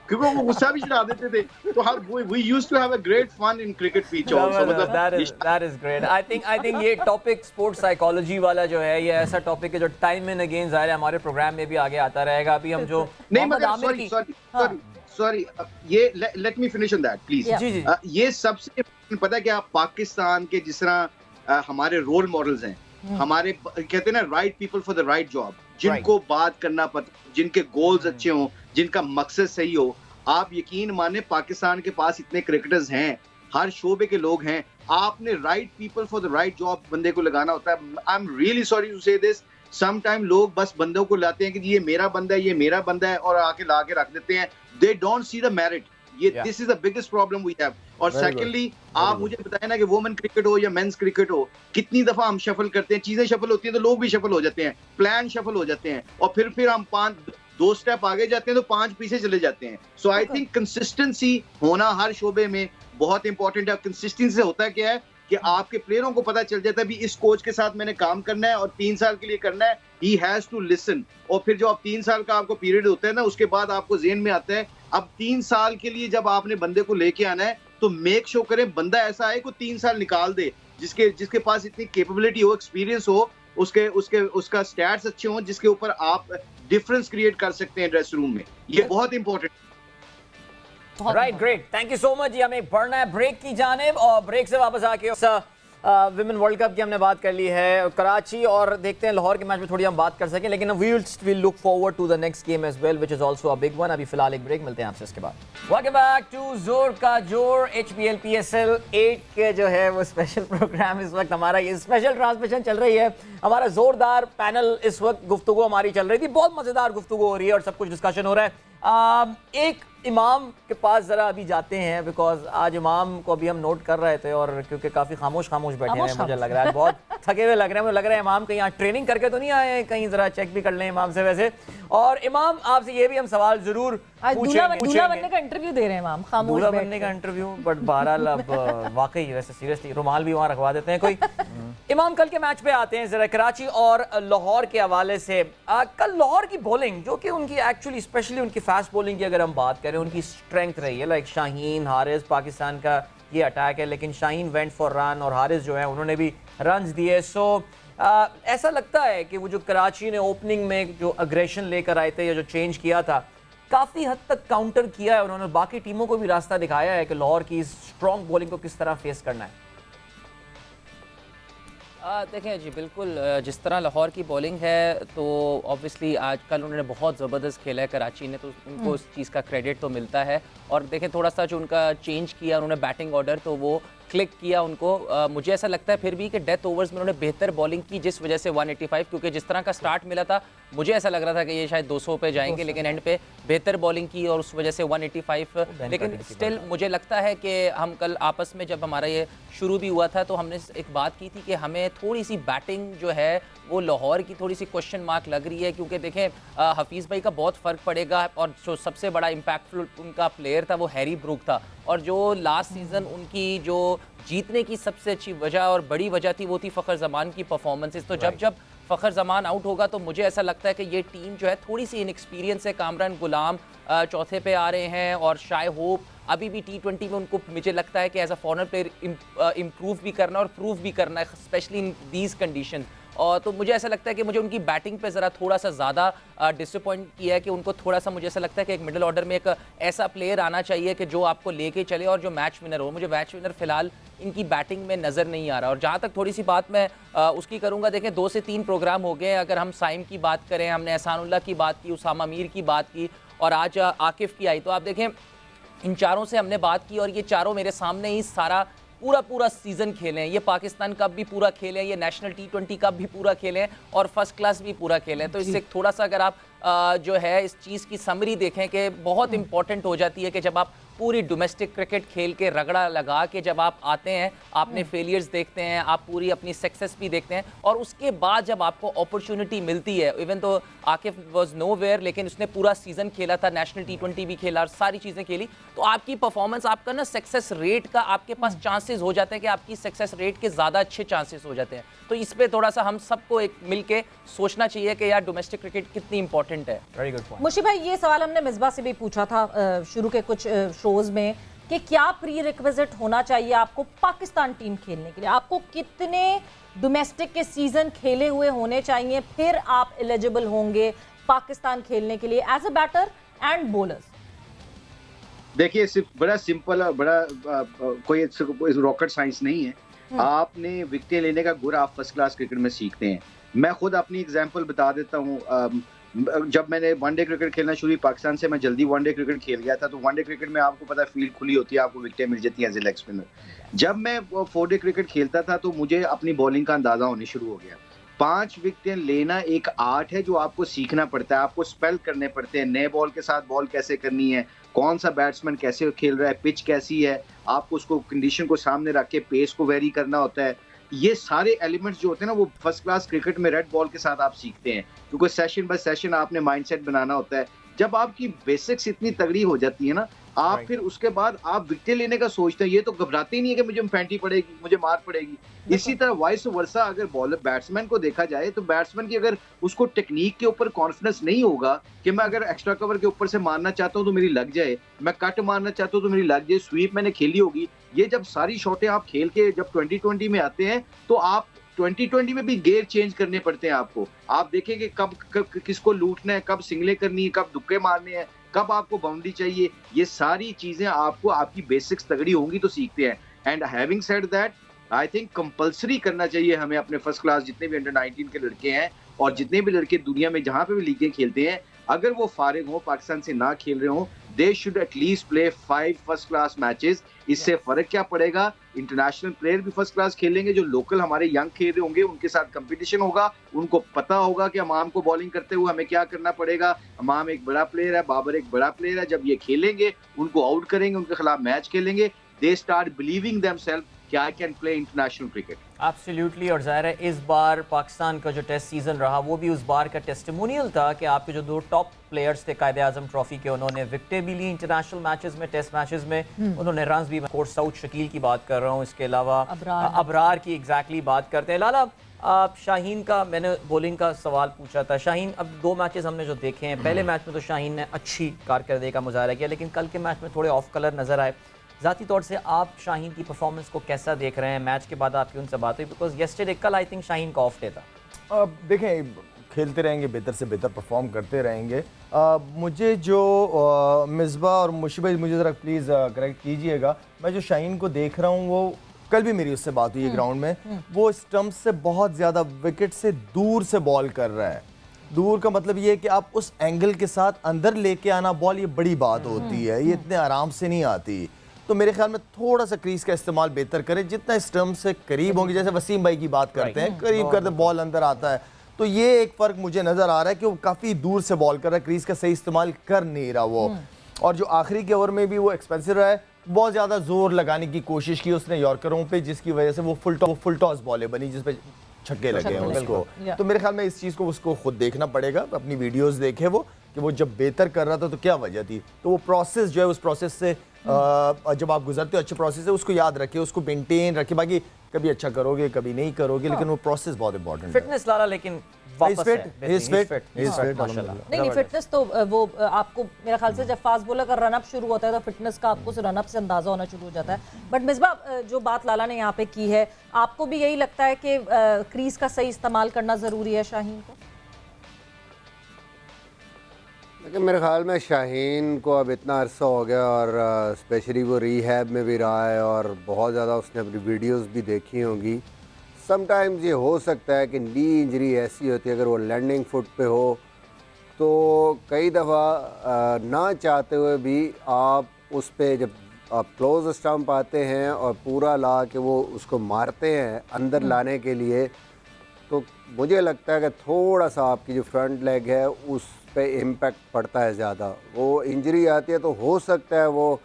क्योंकि वो गुस्सा भी चढ़ा देते थे। तो we used to have a great fun in cricket pitch also। that is great। I think ये टॉपिक स्पोर्ट्स साइकोलॉजी वाला जो है, ये ऐसा टॉपिक है जो टाइम एंड अगेन ज़ाहिर है हमारे प्रोग्राम में भी आगे आता रहेगा। अभी हम जो नहीं, मगर sorry, ये let me finish on that please। जी। ये सबसे पता है क्या, पाकिस्तान के जिस तरह हमारे रोल मॉडल्स हैं, हमारे कहते हैं ना right people for the right job, जिनको बात करना पता, जिनके गोल्स अच्छे हों, जिनका मकसद सही हो। आप यकीन माने पाकिस्तान के पास इतने क्रिकेटर्स हैं, हर शोबे के लोग हैं, आपने right people for the right job बंदे को लगाना होता है। I am really sorry to say this, some time लोग बस बंदों को लाते हैं कि ये मेरा बंदा है, ये मेरा बंदा है, और आके ला के रख देते हैं। They don't see the merit. ये this is the biggest problem we have. और सेकंडली आप मुझे बताएं ना कि वुमेन क्रिकेट हो या मेंस क्रिकेट हो, कितनी दफा हम शफल करते हैं, चीजें शफल होती हैं तो लोग भी शफल हो जाते हैं, प्लान शफल हो जाते हैं, और फिर हम 2 स्टेप आगे जाते हैं तो 5 पीछे चले जाते हैं। सो आई थिंक कंसिस्टेंसी होना हर शोबे में बहुत इंपॉर्टेंट है। कंसिस्टेंसी से होता क्या है कि आपके प्लेयरों को पता चल जाता है भी इस कोच के साथ मैंने काम करना है और 3 साल के लिए करना है। He has to listen. और फिर जो आप 3 साल का आपको पीरियड होता है ना, उसके बाद आपको ज़हन में आता है अब 3 साल के लिए जब आपने बंदे को लेके आना है तो मेक श्योर करें बंदा ऐसा है को 3 साल निकाल दे, जिसके पास इतनी कैपेबिलिटी हो, एक्सपीरियंस हो, उसका स्टैट्स अच्छे हों, जिसके ऊपर आप डिफरेंस क्रिएट कर सकते हैं ड्रेस रूम में। ये बहुत important. Right, great, thank you so much जी। हमें बढ़ना है ब्रेक की जानिब, और ब्रेक से वापस आके विमेन वर्ल्ड कप की हमने बात कर ली है, कराची, और देखते हैं लाहौर के मैच में थोड़ी हम बात कर सकें, लेकिन we will look forward to the next game as well, which is also a big one. अभी फिलहाल एक ब्रेक, मिलते हैं आपसे इसके बाद। वेलकम बैक टू जोर का जोर, HPL PSL 8 के जो है वो स्पेशल प्रोग्राम। इस वक्त हमारा ये स्पेशल ट्रांसमिशन चल रही है, हमारा जोरदार पैनल इस वक्त गुफ्तगू हमारी चल रही थी, बहुत मजेदार गुफ्तगू हो रही है और सब कुछ डिस्कशन हो रहा है। एक इमाम के पास ज़रा अभी जाते हैं, बिकॉज आज इमाम को अभी हम नोट कर रहे थे, और क्योंकि काफ़ी खामोश बैठे हैं, मुझे लग रहा है बहुत थके हुए लग रहे हैं, मुझे लग रहा है इमाम कहीं यहाँ ट्रेनिंग करके तो नहीं आए, कहीं ज़रा चेक भी कर लें इमाम से वैसे। और इमाम, आपसे ये भी हम सवाल ज़रूर दूल्हा बनने का इंटरव्यू दे रहे हैं इमाम, खामोश दूल्हा बनने का इंटरव्यू, बट बहरहाल अब वाकई वैसे सीरियसली रुमाल भी वहाँ रखवा देते हैं कोई। इमाम, कल के मैच पे आते हैं ज़रा, कराची और लाहौर के हवाले से। कल लाहौर की बॉलिंग, जो कि उनकी एक्चुअली स्पेशली उनकी फास्ट बॉलिंग की अगर हम बात करें, उनकी स्ट्रेंथ रही है, लाइक शाहीन, हारिस, पाकिस्तान का ये अटैक है, लेकिन शाहीन वेंट फॉर रन और हारिस जो है उन्होंने भी रन्स दिए। सो ऐसा लगता है कि वो जो कराची ने ओपनिंग में जो अग्रेशन लेकर आए थे या जो चेंज किया था, काफ़ी हद तक काउंटर किया है उन्होंने, बाकी टीमों को भी रास्ता दिखाया है कि लाहौर की स्ट्रॉन्ग बॉलिंग को किस तरह फेस करना है। देखें जी, बिल्कुल जिस तरह लाहौर की बॉलिंग है तो ऑब्वियसली आज कल उन्होंने बहुत ज़बरदस्त खेला है कराची ने, तो उनको उस चीज़ का क्रेडिट तो मिलता है। और देखें थोड़ा सा जो उनका चेंज किया उन्होंने बैटिंग ऑर्डर, तो वो क्लिक किया उनको। मुझे ऐसा लगता है फिर भी कि डेथ ओवर्स में उन्होंने बेहतर बॉलिंग की, जिस वजह से 185, क्योंकि जिस तरह का स्टार्ट मिला था मुझे ऐसा लग रहा था कि ये शायद 200 पे जाएंगे, लेकिन एंड पे बेहतर बॉलिंग की और उस वजह से 185। लेकिन स्टिल मुझे लगता है कि हम कल आपस में जब हमारा ये शुरू भी हुआ था तो हमने एक बात की थी कि हमें थोड़ी सी बैटिंग जो है वो लाहौर की थोड़ी सी क्वेश्चन मार्क लग रही है, क्योंकि देखें हफीज़ भाई का बहुत फ़र्क पड़ेगा और जो सबसे बड़ा इम्पैक्टफुल उनका प्लेयर था वो हैरी ब्रूक था, और जो लास्ट सीज़न उनकी जो जीतने की सबसे अच्छी वजह और बड़ी वजह थी वो थी फ़खर जमान की परफॉर्मेंसेस। तो जब फ़खर जमान आउट होगा तो मुझे ऐसा लगता है कि ये टीम जो है थोड़ी सी इनएक्सपीरियंस है। कामरान गुलाम चौथे पे आ रहे हैं और शाय होप अभी भी T20 में उनको मुझे लगता है कि as a foreign player improve भी करना और प्रूव भी करना है, स्पेशली इन दीज कंडीशन। और तो मुझे ऐसा लगता है कि मुझे उनकी बैटिंग पे ज़रा थोड़ा सा ज़्यादा डिसअपॉइंट किया है कि उनको थोड़ा सा मुझे ऐसा लगता है कि एक मिडिल ऑर्डर में एक ऐसा प्लेयर आना चाहिए कि जो आपको लेके चले और जो मैच विनर हो। मुझे मैच विनर फिलहाल इनकी बैटिंग में नज़र नहीं आ रहा। और जहाँ तक थोड़ी सी बात मैं उसकी करूँगा, देखें 2 से 3 प्रोग्राम हो गए। अगर हम साइम की बात करें, हमने एहसानुल्लाह की बात की, उसामा मीर की बात की और आज आकिफ की आई, तो आप देखें इन चारों से हमने बात की और ये चारों मेरे सामने ही सारा पूरा सीज़न खेले हैं। ये पाकिस्तान कप भी पूरा खेले हैं, ये नेशनल T20 कप भी पूरा खेले हैं और फर्स्ट क्लास भी पूरा खेले हैं। तो इससे थोड़ा सा अगर आप जो है इस चीज़ की समरी देखें कि बहुत इंपॉर्टेंट हो जाती है कि जब आप पूरी डोमेस्टिक क्रिकेट खेल के रगड़ा लगा के जब आप आते हैं, आपने फेलियर्स देखते हैं, आप पूरी अपनी सक्सेस भी देखते हैं और उसके बाद जब आपको अपॉर्चुनिटी मिलती है, इवन तो आकिफ वाज नोवेयर लेकिन उसने पूरा सीज़न खेला था, नेशनल T20 भी खेला और सारी चीज़ें खेली, तो आपकी परफॉर्मेंस, आपका ना सक्सेस रेट का आपके पास चांसेस हो जाते हैं कि आपकी सक्सेस रेट के ज़्यादा अच्छे चांसेस हो जाते हैं। तो इस पर थोड़ा सा हम सबको एक मिल के सोचना चाहिए कि यार डोमेस्टिक क्रिकेट कितनी इंपॉर्टेंट है। Very good point. मुशी भाई, ये सवाल हमने मिसबा से भी पूछा था शुरू के कुछ शोज में कि क्या प्री रिक्विजिट होना चाहिए आपको पाकिस्तान टीम खेलने के लिए, आपको कितने डोमेस्टिक के सीजन खेले हुए होने चाहिए फिर आप एलिजिबल होंगे पाकिस्तान खेलने के लिए as a batter and bowlers? देखिए, सिर्फ बड़ा सिंपल और बड़ा कोई रॉकेट साइंस नहीं है। आपने विकेट लेने का गुर आप फर्स्ट क्लास क्रिकेट में सीखते हैं। मैं खुद अपनी एग्जांपल बता देता हूँ। जब मैंने वनडे क्रिकेट खेलना शुरू पाकिस्तान से, मैं जल्दी वनडे क्रिकेट खेल गया था। तो वनडे क्रिकेट में आपको पता है फील्ड खुली होती है, आपको विकेटें मिल जाती हैं एज ए लेग स्पिनर। जब मैं 4डे क्रिकेट खेलता था तो मुझे अपनी बॉलिंग का अंदाजा होने शुरू हो गया। 5 विकेटें लेना एक आर्ट है जो आपको सीखना पड़ता है, आपको स्पेल करने पड़ते हैं। नए बॉल के साथ बॉल कैसे करनी है, कौन सा बैट्समैन कैसे खेल रहा है, पिच कैसी है, आपको उसको कंडीशन को सामने रख के पेस को वेरी करना होता है। ये सारे एलिमेंट्स जो होते हैं ना, वो फर्स्ट क्लास क्रिकेट में रेड बॉल के साथ आप सीखते हैं, क्योंकि सेशन बाय सेशन आपने माइंडसेट बनाना होता है। जब आपकी बेसिक्स इतनी तगड़ी हो जाती है ना, आप फिर उसके बाद आप विकेट लेने का सोचते हैं, ये तो घबराते ही नहीं है कि मुझे पैंटी पड़ेगी, मुझे मार पड़ेगी। इसी तरह वाइस वर्सा अगर बॉलर बैट्समैन को देखा जाए तो बैट्समैन की अगर उसको टेक्निक के ऊपर कॉन्फिडेंस नहीं होगा कि मैं अगर एक्स्ट्रा कवर के ऊपर से मारना चाहता हूं तो मेरी लग जाए, मैं कट मारना चाहता हूं तो मेरी लग जाए, स्वीप मैंने खेली होगी, ये जब सारी शॉटें आप खेल के जब 2020 में आते हैं तो आप 2020 में भी गेयर चेंज करने पड़ते हैं आपको। आप देखेंगे कब किसको लूटना है, कब सिंगलें करनी है, कब दुक्के मारने हैं, कब आपको बाउंड्री चाहिए। ये सारी चीजें आपको आपकी बेसिक्स तगड़ी होंगी तो सीखते हैं। And having said that, I think compulsory करना चाहिए हमें अपने फर्स्ट क्लास जितने भी अंडर 19 के लड़के हैं और जितने भी लड़के दुनिया में जहां पे भी लीगें खेलते हैं, अगर वो फारिग हो, पाकिस्तान से ना खेल रहे हो, they should at least play 5 first class matches. इससे फर्क क्या पड़ेगा, इंटरनेशनल प्लेयर भी फर्स्ट क्लास खेलेंगे, जो लोकल हमारे यंग खेल रहे होंगे उनके साथ कंपटीशन होगा, उनको पता होगा कि अमाम को बॉलिंग करते हुए हमें क्या करना पड़ेगा। अमाम एक बड़ा प्लेयर है, बाबर एक बड़ा प्लेयर है, जब ये खेलेंगे उनको आउट करेंगे, उनके खिलाफ मैच खेलेंगे, दे स्टार्ट बिलीविंग देमसेल्फ कि I can play international cricket. Absolutely. और ज़ाहिर है इस बार पाकिस्तान का जो टेस्ट सीज़न रहा वो भी उस बार का टेस्टिमोनियल था कि आपके जो 2 टॉप प्लेयर्स थे कायदे आज़म ट्रॉफी के, उन्होंने विकेटें भी ली इंटरनेशनल मैचेस में, टेस्ट मैचेस में, उन्होंने रन्स भी। कोर्स साउथ शकील की बात कर रहा हूँ, इसके अलावा अबरार की एग्जैक्टली बात करते हैं। लाला, आप शाहीन का, मैंने बॉलिंग का सवाल पूछा था। शाहीन, अब 2 मैचेस हमने जो देखे हैं, पहले मैच में तो शाहीन ने अच्छी कारकर्दगी का मुजाहरा किया, लेकिन कल के मैच में थोड़े ऑफ कलर नजर आए। ज़ाती तौर से आप शाहीन की परफॉर्मेंस को कैसा देख रहे हैं? मैच के बाद आपकी उनसे बात हुई, बिकॉज येस्टरडे कल आई थिंक शाहीन का ऑफ डे था। देखें, खेलते रहेंगे, बेहतर से बेहतर परफॉर्म करते रहेंगे। मुझे जो मिसबा और मुशबे, मुझे ज़रा प्लीज़ करेक्ट कीजिएगा, मैं जो शाहीन को देख रहा हूँ, वो कल भी मेरी उससे बात हुई है ग्राउंड में, वो स्टंप से बहुत ज़्यादा विकेट से दूर से बॉल कर रहा है। दूर का मतलब ये है कि आप उस एंगल के साथ अंदर लेके आना बॉल, ये बड़ी बात होती है, ये इतने आराम से नहीं आती। तो मेरे ख्याल में थोड़ा सा क्रीज का इस्तेमाल बेहतर करें, जितना स्टंप से करीब होंगे, जैसे वसीम भाई की बात करते हैं, करीब करते बॉल अंदर आता है, तो ये एक फ़र्क मुझे नज़र आ रहा है कि वो काफ़ी दूर से बॉल कर रहा है, क्रीज का सही इस्तेमाल कर नहीं रहा वो। और जो आखिरी के ओवर में भी वो एक्सपेंसिव रहा है, बहुत ज़्यादा जोर लगाने की कोशिश की उसने यॉर्करों पे, जिसकी वजह से वो फुल टॉस बॉलें बनी जिस पे छक्के लगे हैं उसको। तो मेरे ख्याल में इस चीज़ को उसको खुद देखना पड़ेगा, अपनी वीडियोस देखे वो कि वो जब बेहतर कर रहा था तो क्या वजह थी। तो वो प्रोसेस जो है, उस प्रोसेस से जब आप गुजरते हो अच्छे प्रोसेस है, उसको याद रखिए, उसको मेंटेन रखिए। बाकी कभी अच्छा करोगे कभी नहीं करोगे, लेकिन वो प्रोसेस बहुत इंपॉर्टेंट है। फिटनेस लाला लेकिन वापस है, माशाल्लाह। नहीं फिटनेस तो वो आपको मेरे ख्याल से जब फास्ट बॉलर का रनअप शुरू होता है तो फिटनेस का आपको रनअप से अंदाजा होना शुरू हो जाता है। बट मिसबा, जो बात लाला ने यहाँ पे की है, आपको भी यही लगता है कि क्रीज का सही इस्तेमाल करना ज़रूरी है शाहीन को? लेकिन मेरे ख्याल में शाहीन को अब इतना अरसा हो गया और स्पेशली वो रीहैब में भी रहा है और बहुत ज़्यादा उसने अपनी वीडियोस भी देखी होंगी। समटाइम्स ये हो सकता है कि नी इंजरी ऐसी होती है, अगर वो लैंडिंग फुट पे हो तो कई दफ़ा ना चाहते हुए भी आप उस पे, जब आप क्लोज स्टंप आते हैं और पूरा ला के वो उसको मारते हैं अंदर लाने के लिए, तो मुझे लगता है कि थोड़ा सा आपकी जो फ्रंट लेग है उस पे इम्पैक्ट पड़ता है ज़्यादा। वो इंजरी आती है तो हो सकता है वो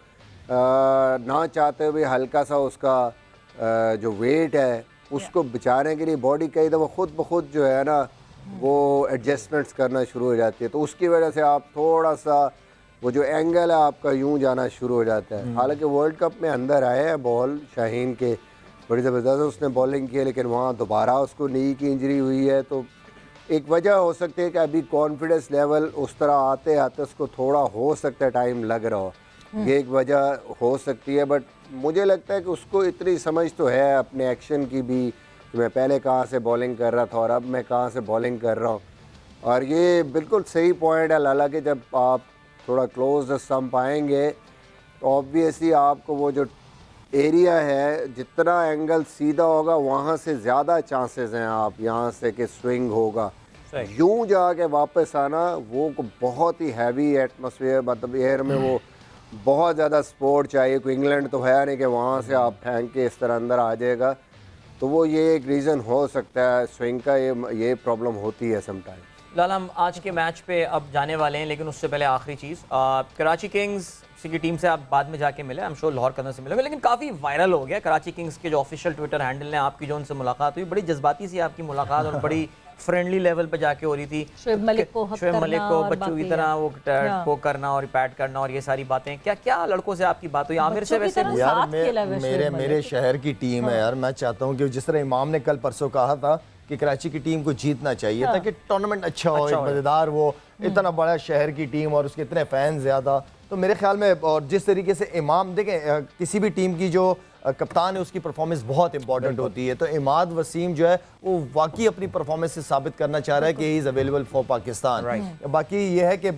ना चाहते हुए हल्का सा उसका जो वेट है उसको बचाने के लिए बॉडी कई दफ़ा खुद ब खुद जो है ना वो एडजस्टमेंट्स करना शुरू हो जाती है, तो उसकी वजह से आप थोड़ा सा वो जो एंगल है आपका यूं जाना शुरू हो जाता है। हालांकि वर्ल्ड कप में अंदर आए हैं बॉल शाहीन के, बड़ी ज़बरदस्त उसने बॉलिंग की है, लेकिन वहाँ दोबारा उसको नी की इंजरी हुई है, तो एक वजह हो सकती है कि अभी कॉन्फिडेंस लेवल उस तरह आते आते उसको थोड़ा हो सकता है टाइम लग रहा हो, ये एक वजह हो सकती है। बट मुझे लगता है कि उसको इतनी समझ तो है अपने एक्शन की भी कि मैं पहले कहाँ से बॉलिंग कर रहा था और अब मैं कहाँ से बॉलिंग कर रहा हूँ। और ये बिल्कुल सही पॉइंट है लाला कि जब आप थोड़ा क्लोज स्टंप आएंगे तो ऑब्वियसली आपको वो जो एरिया है, जितना एंगल सीधा होगा वहाँ से ज़्यादा चांसेस हैं आप यहाँ से कि स्विंग होगा। यूं जाके वापस आना वो बहुत ही हैवी एटमॉस्फेयर, मतलब एयर में वो बहुत ज़्यादा सपोर्ट चाहिए। कोई इंग्लैंड तो है नहीं कि वहाँ से आप फेंक के इस तरह अंदर आ जाएगा, तो वो ये एक रीज़न हो सकता है स्विंग का, ये प्रॉब्लम होती है समटाइम। लाला, हम आज के मैच पे अब जाने वाले हैं, लेकिन उससे पहले आखिरी चीज़, कराची किंग्स की टीम से आप बाद में जाके मिले, आई एम श्योर लाहौर कदम से मिलोगे, लेकिन काफ़ी वायरल हो गया कराची किंग्स के जो ऑफिशियल ट्विटर हैंडल ने आपकी जो उनसे मुलाकात हुई, बड़ी जज्बाती सी आपकी मुलाकात और बड़ी फ्रेंडली लेवल पे जाके हो रही थी। शोएब मलिक को बच्चों की तरह वो को करना और पैट करना और ये सारी बातें, क्या क्या लड़कों से आपकी बात हुई आमिर से? वैसे यार मेरे शहर की टीम है यार, मैं चाहता हूँ कि जिस तरह इमाम ने कल परसों कहा था कि कराची की टीम को जीतना चाहिए ताकि टूर्नामेंट अच्छा हो, मजेदार वो, इतना बड़ा शहर की टीम और उसके इतने फैन ज़्यादा, तो मेरे ख्याल में और जिस तरीके से इमाम, देखें किसी भी टीम की जो कप्तान है उसकी परफॉर्मेंस बहुत इंपॉर्टेंट होती है, तो इमाद वसीम जो है वो वाकई अपनी परफॉर्मेंस से साबित करना चाह रहा है कि he is available for Pakistan. बाकी ये है कि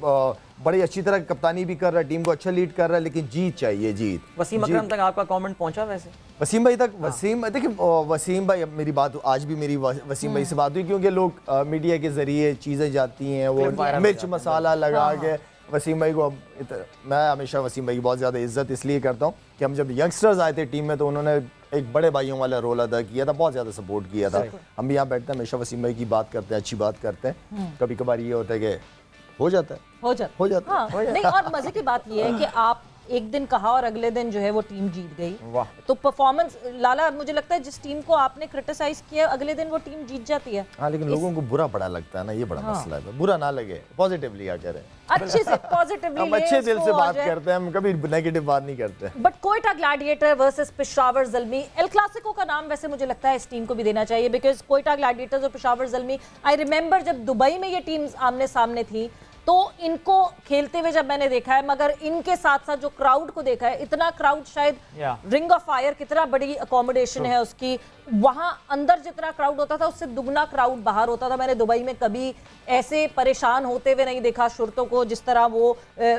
बड़ी अच्छी तरह कप्तानी भी कर रहा है, टीम को अच्छा लीड कर रहा है, लेकिन जीत चाहिए, जीत। वसीम अकरम तक आपका कमेंट पहुंचा? वैसे वसीम भाई तक, वसीम देखिए वसीम भाई, अब मेरी बात आज भी मेरी वसीम भाई से बात हुई, क्योंकि लोग मीडिया के जरिए चीज़ें जाती हैं, वो मिर्च मसाला लगा के वसीम भाई को, मैं हमेशा वसीम भाई की बहुत ज़्यादा इज्जत इसलिए करता हूँ कि हम जब यंगस्टर्स आए थे टीम में तो उन्होंने एक बड़े भाइयों वाला रोल अदा किया था, बहुत ज़्यादा सपोर्ट किया था। हम भी यहाँ बैठते हैं, हमेशा वसीम भाई की बात करते हैं, अच्छी बात करते हैं, कभी कभार ये होता है कि हो जाता है। हाँ, नहीं, और मजे की बात ये है कि आप एक दिन कहा और अगले दिन जो है वो टीम जीत गई, तो परफॉर्मेंस लाला, मुझे लगता है जिस टीम को आपने क्रिटिसाइज किया अगले दिन वो टीम जीत जाती है। हाँ, लेकिन लोगों को बुरा बड़ा लगता है ना, ये बड़ा मसला है। बुरा ना लगे, पॉजिटिवली क्या कह रहे हैं, अच्छे से पॉजिटिवली हम अच्छे दिल से बात करते हैं, हम कभी नेगेटिव बात नहीं करते। But Quetta gladiator versus Peshawar Zalmi, El Clasico का नाम वैसे मुझे लगता है इस टीम को भी देना चाहिए, बिकॉज कोयटा ग्लैडिएटर्स और पेशावर ज़ल्मी, आई रिमेंबर जब दुबई में ये टीम्स आमने सामने थी तो इनको खेलते हुए जब मैंने देखा है, मगर इनके साथ साथ जो क्राउड को देखा है, इतना क्राउड शायद रिंग ऑफ फायर, कितना बड़ी अकोमोडेशन है उसकी, वहां अंदर जितना क्राउड होता था उससे दुगना क्राउड बाहर होता था। मैंने दुबई में कभी ऐसे परेशान होते हुए नहीं देखा शुरतों को जिस तरह वो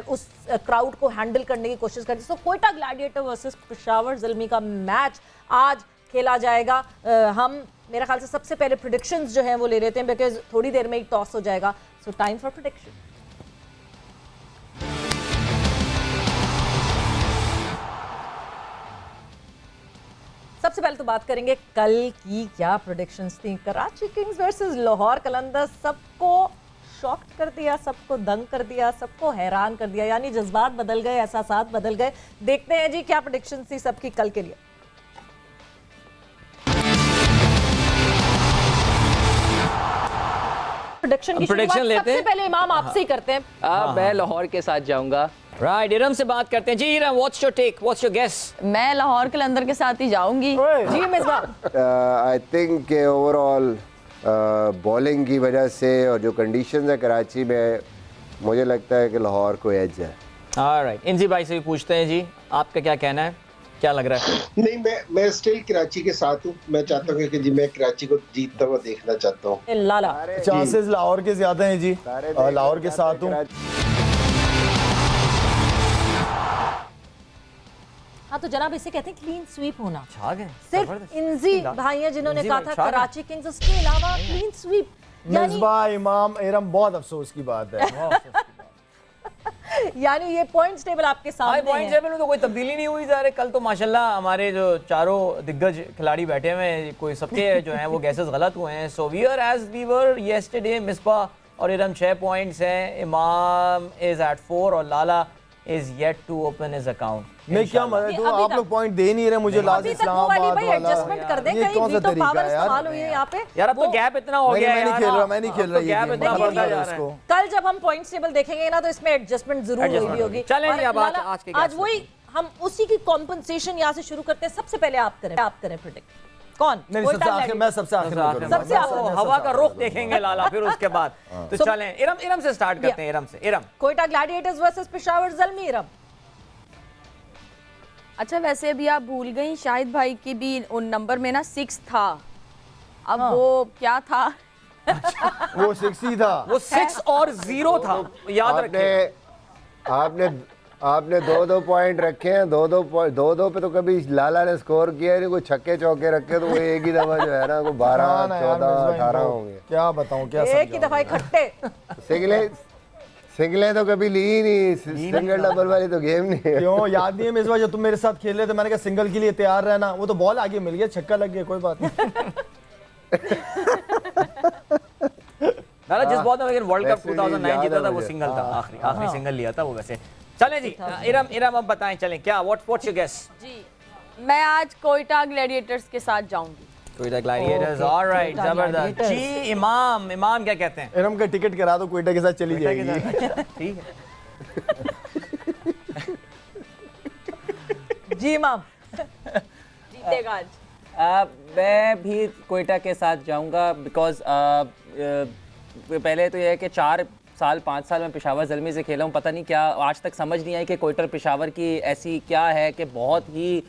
उस क्राउड को हैंडल करने की कोशिश करती। सो कोयटा ग्लैडिएटर वर्सेस पेशावर ज़ल्मी का मैच आज खेला जाएगा। हम मेरे ख्याल से सबसे पहले प्रेडिक्शंस जो हैं वो ले लेते हैं, बिकॉज थोड़ी देर में ही टॉस हो जाएगा। सो टाइम फॉर प्रेडिक्शन। सबसे पहले तो बात करेंगे कल की क्या प्रेडिक्शंस थी। कराची किंग्स वर्सेस लाहौर कलंदर्स सबको शॉक कर दिया, सबको दंग कर दिया, सबको हैरान कर दिया, यानी जज्बात बदल गए, एहसासात बदल गए। देखते हैं जी क्या प्रेडिक्शंस थी सबकी कल के लिए। प्रेडिक्शन की शुरुआत सबसे पहले इमाम आपसे ही करते हैं। मैं लाहौर के साथ जाऊंगा। राइट, इरम से बात करते हैं जी। Iram, what's your take, what's your guess? मैं लाहौर कलंदर के साथ ही जाऊंगी। जी Misbah. I think overall bowling की वजह से और जो कंडीशंस है कराची में, मुझे लगता है कि लाहौर को एज है। ऑलराइट, इंजी भाई से भी पूछते हैं जी, आपका क्या कहना है, क्या लग रहा है? नहीं, मैं स्टिल कराची के साथ हूँ। मैं चाहता हूँ कि जी मैं कराची को जीतता हुआ देखना चाहता हूँ। लाला चांसेस लाहौर के ज्यादा हैं जी, लाहौर के साथ हूँ। हाँ तो जनाब इसे कहते हैं क्लीन स्वीप होना। छा गए, सिर्फ इंजी भाई हैं जिन्होंने इंजी कहा भाई था छा गए। कराची किंग्स, उसके अलावा क्लीन स्वीप। मिसबाह, इमाम, इरम, बहुत अफसोस की बात है। यानी ये पॉइंट्स टेबल आपके सामने पॉइंट है। टेबल में तो कोई तब्दीली नहीं हुई। ज़ाहिर है कल तो माशाल्लाह हमारे जो चारों दिग्गज खिलाड़ी बैठे हुए हैं, कोई सबके जो हैं वो गैसेस गलत हुए हैं। So we are as we were yesterday. Misbah और इरम 6 पॉइंट्स हैं, इमाम इज एट 4 और Lala is yet to open his account. मैं क्या मदद दूं, आप लोग पॉइंट दे नहीं रहे मुझे। लास्ट अभी तक वो वाली भाई एडजस्टमेंट कर दें, ये कहीं कौन सा वीटो तरीका पावर है इस्तेमाल हुई है यहाँ पे। यार अब तो गैप इतना हो गया मैं नहीं खेल रहा, मैं नहीं खेल रहा ये गैप गेम। इतना देखिए, बढ़ता जा रहा है। इसको कल जब हम पॉइंट्स टेबल देखेंगे ना तो इसमें एडजस्टमेंट जरूर हुई भी होगी। चलें जी, और अब आज लाला, के आज वही हम उसी की कॉम्पनसेशन यहाँ से शुरू करते हैं। सबसे पहले आप करें प्रेडिक्ट। कौन? नहीं, कोई सबसे टाइम आखिर नहीं। मैं सबसे आखिर में करूंगा। सबसे आखिर में, हवा का रुख देखेंगे लाला, फिर उसके बाद तो So- चलें इरम से स्टार्ट करते हैं। इरम से। Iram, Quetta Gladiators versus Peshawar Zalmi. इरम अच्छा, वैसे अभी आप भूल गई शाहिद भाई की भी उन नंबर में ना 6 था। अब वो क्या था? वो 6 ही था। वो 6 और 0 था, याद रखिए। आपने 2-2 पॉइंट रखे हैं। 2-2 पे तो कभी लाला ने स्कोर किया नहीं। कोई छक्के चौके रखे तो वो एक ही दफा जो है ना वो 12, 14, 18 होंगे। क्या बताऊं, क्या एक ही दफा इकट्ठे। सिंगलें तो कभी ली ही नहीं। सिंगल डबल वाली तो गेम नहीं है। क्यों याद नहीं है मिसबाह जब तुम मेरे साथ खेल रहे थे, मैंने कहा सिंगल के लिए तैयार रहना। वो तो बॉल आगे मिल गया, छक्का लग गया, कोई बात नहीं। लाला जिस बॉल में लेकिन वर्ल्ड कप वैसे भी 2009 याद जीता है था वो मुझे। सिंगल था, आखिरी सिंगल लिया था वो। वैसे चलें जी, इरम अब बताएं, चलें क्या व्हाट्स योर गेस? जी, मैं आज कोयटा ग्लैडिएटर्स के साथ जाऊंगी। कोयटा ग्लैडिएटर्स, ऑलराइट, जबरदस्त जी। इमाम क्या कहते हैं? इरम का टिकट करा दो, कोयटा के साथ चली जाएगी। ठीक है जी इमाम जीतेगा आज। मैं भी कोयटा के साथ जाऊंगा बिकॉज पहले तो यह है कि 5 साल में पेशावर ज़ल्मी से खेला हूँ। पता नहीं क्या आज तक समझ नहीं आई कि कोयटा पेशावर की ऐसी क्या है कि बहुत ही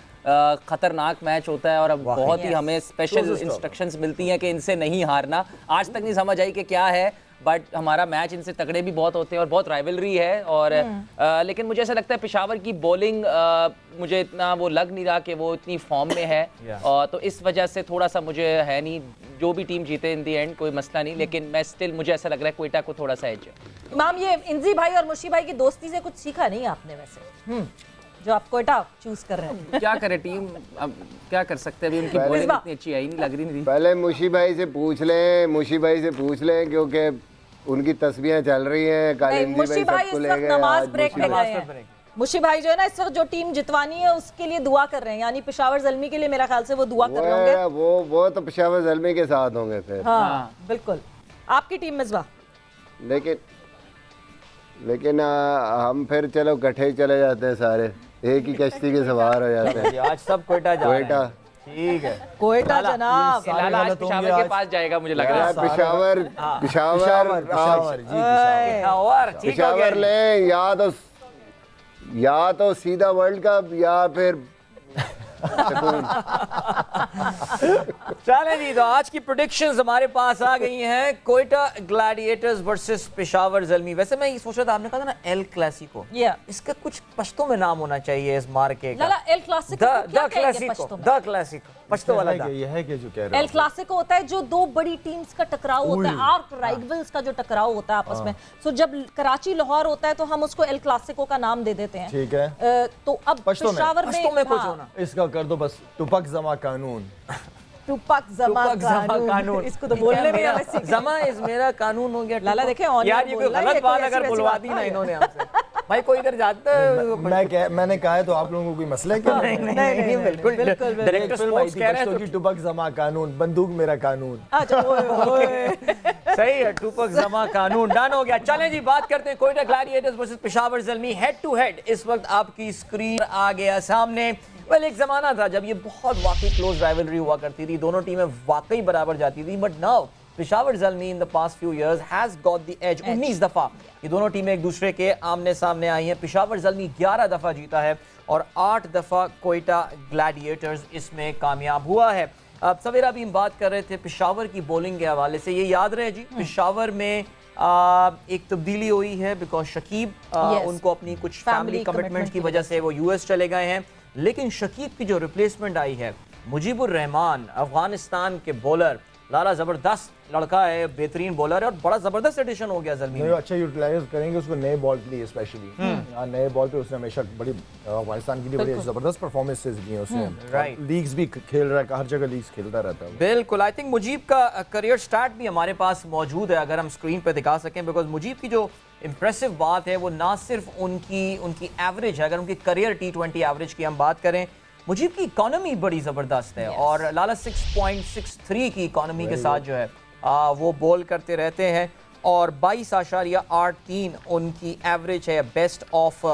ख़तरनाक मैच होता है और अब बहुत ही हमें स्पेशल इंस्ट्रक्शंस मिलती हैं कि इनसे नहीं हारना। आज तक नहीं समझ आई कि क्या है, बट हमारा मैच इनसे तगड़े भी बहुत होते हैं और बहुत राइवलरी है। और लेकिन मुझे ऐसा लगता है पेशावर की बॉलिंग मुझे इतना वो लग नहीं रहा कि वो इतनी फॉर्म में है। तो इस वजह से थोड़ा सा मुझे है नहीं, जो भी टीम जीते इन दी एंड कोई मसला नहीं, लेकिन मैं स्टिल मुझे ऐसा लग रहा है कोयटा को थोड़ा सा एज है। इमाम, ये इंजी भाई और मुशी भाई की दोस्ती से कुछ सीखा नहीं आपने वैसे, जो आप कोयटा चूज कर रहे हैं? क्या करे टीम, अब क्या कर सकते हैं, अभी उनकी बॉलिंग इतनी अच्छी आई नहीं, लग रही नहीं। पहले मुशी भाई से पूछ लें क्योंकि उनकी तस्वीरें चल रही हैं। कालिंदी मुशी भाई सबको इस ले वक्त गए, नमाज आज ब्रेक मुशी पे भाई- गए हैं। मुशी भाई जो है ना इस वक्त जो टीम जितवानी है उसके लिए दुआ कर रहे हैं, यानी पेशावर ज़ल्मी के लिए मेरा ख्याल से वो दुआ कर रहे होंगे। वो तो पेशावर ज़ल्मी के साथ होंगे फिर। हाँ बिल्कुल। आपकी टीम मिसबाह? लेकिन हम फिर चलो इकट्ठे ही चले जाते हैं, सारे एक ही कश्ती के सवार हो जाते हैं। आज सब कोयटा जा रहे हैं। कोयटा ठीक है, कोयटा जनाब। लाला आज पेशावर के पास जाएगा मुझे लग रहा है। पेशावर पेशावर ले, या तो सीधा वर्ल्ड कप या फिर चलें जी, तो आज की प्रेडिक्शंस हमारे पास आ गई हैं। Quetta Gladiators versus Peshawar Zalmi. वैसे मैं ये सोच रहा था, आपने कहा था ना एल क्लासिको, इसका कुछ पश्तो में नाम होना चाहिए इस मार्के का। Lala El Clasico the Clasico. Pashto वाला था। ये है कि जो कह रहे एल क्लासिको होता है जो दो बड़ी टीम्स का टकराव होता है, आर्क राइवल्स का जो टकराव होता है आपस में। सो जब कराची लाहौर होता है तो हम उसको एल क्लासिको का नाम दे देते हैं। ठीक है। तो अब पश्तो में पेशावर में कुछ होना इसका कर दो बस, टुपक जमा कानून। टुपक जमा कानून, इसको तो बोलने में हमें सीखना। जमा इज मेरा कानून हो गया। लाला देखे ऑन यार ये कोई गलत बात अगर बुलवा दी ना इन्होंने हमसे, भाई कोई इधर जाता है। मैंने कहा है तो आप लोगों को कोई मसला है क्या? नहीं बिल्कुल डायरेक्टर स्पोर्ट्स कह रहे हैं कि टुपक जमा कानून, बंदूक मेरा कानून। सही है, टुपक जमा कानून डन हो गया। चलें जी, बात करते हैं Quetta Gladiators versus Peshawar Zalmi head to head. इस वक्त आपकी स्क्रीन आ गया सामने। वेल, एक जमाना था जब ये बहुत वाकई क्लोज राइवलरी हुआ करती थी, दोनों टीमें वाकई बराबर जाती थी, but now Peshawar Zalmi in the past few years has got the edge. 19 दफा ये दोनों टीमें एक दूसरे के आमने सामने आई हैं। पेशावर ज़ल्मी 11 दफा जीता है और 8 दफा कोयटा ग्लैडिएटर्स इसमें कामयाब हुआ है। अब सवेरा भी हम बात कर रहे थे पेशावर की बॉलिंग के हवाले से। ये याद रहे जी, पेशावर में एक तब्दीली हुई है बिकॉज शकीब उनको अपनी कुछ फैमिली कमिटमेंट्स की वजह से वो यूएस चले गए हैं, लेकिन शकीब की जो रिप्लेसमेंट आई है मुजीबुर रहमान, अफगानिस्तान के बॉलर, लाला जबरदस्त लड़का है, बेहतरीन बॉलर है और बड़ा जबरदस्त एडिशन हो गया ज़ल्मी। अच्छा यूटिलाइज करेंगे उसको नए बॉल के लिए स्पेशली। नए बॉल पे उसने हमेशा बड़ी अफगानिस्तान के लिए बड़ी जबरदस्त परफॉर्मेंसेस दी हैं उसने। राइट, लीग्स भी खेल रहा है, हर जगह लीग्स खेलता रहता है। बिल्कुल। आई थिंक मुजीब का करियर स्टार्ट भी हमारे पास मौजूद है, अगर हम स्क्रीन पे दिखा सकें, बिकॉज मुजीब की जो इंप्रेसिव बात है वो ना सिर्फ उनकी एवरेज है, अगर उनकी करियर T20 एवरेज की हम बात करें, मुजीब की इकोनॉमी बड़ी ज़बरदस्त है। और लाला 6.63 की इकोनॉमी के साथ जो है वो बॉल करते रहते हैं और 22.83 उनकी एवरेज है। Best of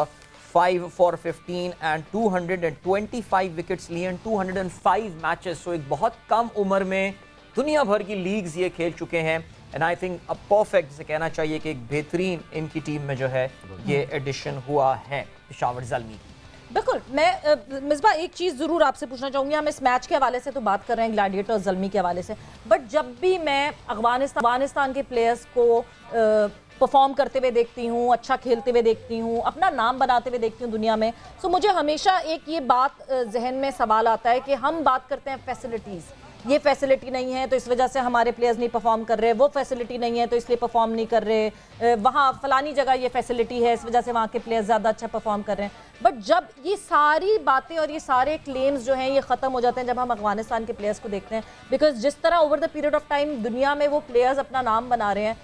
5 for 15 and 225 wickets लिए, 205 मैचेस। सो एक बहुत कम उम्र में दुनिया भर की लीग्स ये खेल चुके हैं एंड आई थिंक अब परफेक्ट से कहना चाहिए कि एक बेहतरीन इनकी टीम में जो है ये एडिशन हुआ है पेशावर ज़ल्मी की। बिल्कुल। मैं मिसबा एक चीज़ ज़रूर आपसे पूछना चाहूँगी। हम इस मैच के हवाले से तो बात कर रहे हैं ग्लैडिएटर्स ज़ल्मी के हवाले से, बट जब भी मैं अफगानिस्तान के प्लेयर्स को परफॉर्म करते हुए देखती हूँ, अच्छा खेलते हुए देखती हूँ, अपना नाम बनाते हुए देखती हूँ दुनिया में, सो मुझे हमेशा एक ये बात जहन में सवाल आता है कि हम बात करते हैं फैसिलिटीज़, ये फैसिलिटी नहीं है तो इस वजह से हमारे प्लेयर्स नहीं परफॉर्म कर रहे, वो फैसिलिटी नहीं है तो इसलिए परफॉर्म नहीं कर रहे, वहाँ फलानी जगह ये फैसिलिटी है इस वजह से वहाँ के प्लेयर्स ज़्यादा अच्छा परफॉर्म कर रहे हैं। बट जब ये सारी बातें और ये सारे क्लेम्स जो हैं ये ख़त्म हो जाते हैं जब हम अफगानिस्तान के प्लेयर्स को देखते हैं, बिकॉज जिस तरह over the period of time दुनिया में वो प्लेयर्स अपना नाम बना रहे हैं,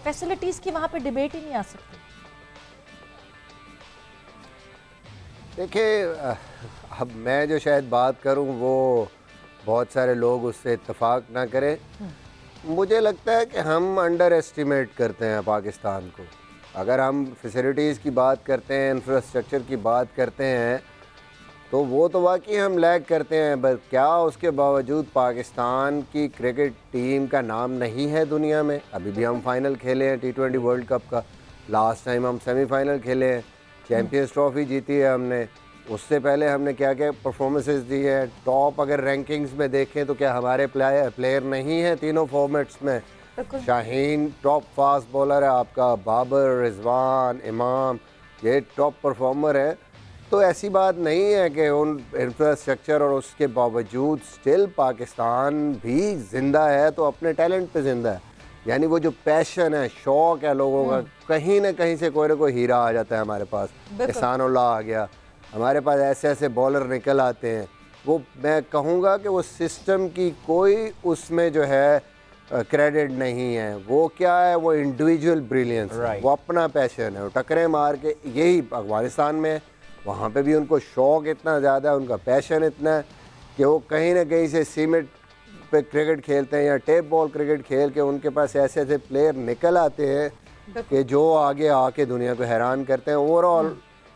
फैसिलिटीज़ की वहाँ पर डिबेट ही नहीं आ सकती। देखिए, अब मैं जो शायद बात करूं वो बहुत सारे लोग उससे इत्तेफाक ना करें। मुझे लगता है कि हम अंडर एस्टिमेट करते हैं पाकिस्तान को। अगर हम फैसिलिटीज़ की बात करते हैं, इंफ्रास्ट्रक्चर की बात करते हैं, तो वो तो वाकई हम लैग करते हैं, बस क्या उसके बावजूद पाकिस्तान की क्रिकेट टीम का नाम नहीं है दुनिया में। अभी भी हम फाइनल खेले हैं T20 वर्ल्ड कप का, लास्ट टाइम हम सेमीफाइनल खेले हैं, चैम्पियंस ट्रॉफी जीती है हमने, उससे पहले हमने क्या क्या परफॉर्मेंसेस दी है। टॉप अगर रैंकिंग्स में देखें तो क्या हमारे प्लेयर नहीं हैं तीनों फॉर्मेट्स में। शाहीन टॉप फास्ट बॉलर है आपका, बाबर, रिजवान, इमाम, ये टॉप परफॉर्मर है। तो ऐसी बात नहीं है कि उन इंफ्रास्ट्रक्चर और उसके बावजूद स्टिल पाकिस्तान भी ज़िंदा है, तो अपने टैलेंट पे ज़िंदा है। यानी वो जो पैशन है, शौक़ है लोगों का, कहीं ना कहीं से कोई ना कोई हीरा आ जाता है हमारे पास। एहसानुल्लाह आ गया, हमारे पास ऐसे ऐसे बॉलर निकल आते हैं। वो मैं कहूँगा कि वो सिस्टम की कोई उसमें जो है क्रेडिट नहीं है। वो क्या है, वो इंडिविजुअल ब्रिलियंस, वो अपना पैशन है। वो टकरे मार के, यही अफगानिस्तान में, वहाँ पे भी उनको शौक़ इतना ज़्यादा है, उनका पैशन इतना है कि वो कहीं ना कहीं से सीमेंट पे क्रिकेट खेलते हैं या टेप बॉल क्रिकेट खेल के उनके पास ऐसे ऐसे प्लेयर निकल आते हैं कि जो आगे आके दुनिया को हैरान करते हैं। ओवरऑल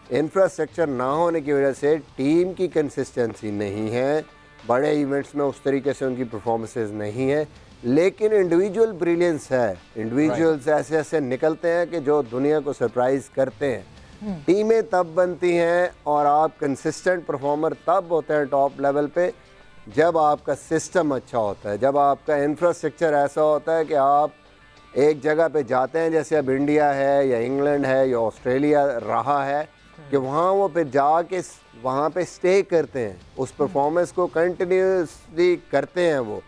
इंफ्रास्ट्रक्चर ना होने की वजह से टीम की कंसिस्टेंसी नहीं है, बड़े इवेंट्स में उस तरीके से उनकी परफॉर्मेंसेस नहीं है, लेकिन इंडिविजुअल ब्रिलियंस है। इंडिविजुअल्स ऐसे ऐसे निकलते हैं कि जो दुनिया को सरप्राइज करते हैं। टीमें तब बनती हैं और आप कंसिस्टेंट परफॉर्मर तब होते हैं टॉप लेवल पे जब आपका सिस्टम अच्छा होता है, जब आपका इंफ्रास्ट्रक्चर ऐसा होता है कि आप एक जगह पे जाते हैं, जैसे अब इंडिया है या इंग्लैंड है या ऑस्ट्रेलिया रहा है, कि वहाँ वो फिर जाके वहाँ पे स्टे करते हैं, उस परफॉर्मेंस को कंटिन्यूसली करते हैं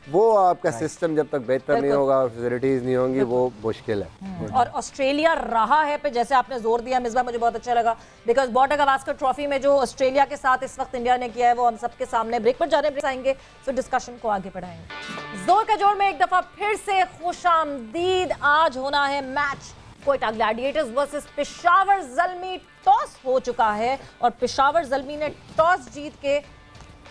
वो आपका सिस्टम जब तक बेहतर नहीं होगा, फैसिलिटीज़ नहीं होंगी, वो मुश्किल है। और ऑस्ट्रेलिया रहा है पे जैसे आपने जोर दिया मिसबा, मुझे बहुत अच्छा लगा बिकॉज बॉर्डर गवास्कर ट्रॉफी में जो ऑस्ट्रेलिया के साथ इस वक्त इंडिया ने किया है वो हम सबके सामने ब्रेक पर जाने आएंगे, सो डिस्कशन को आगे बढ़ाएंगे। जोर का जोर में एक दफा फिर से खुशामदीद। आज होना है match Quetta Gladiators versus Peshawar Zalmi. Toss हो चुका है और पेशावर ज़ल्मी ने टॉस जीत के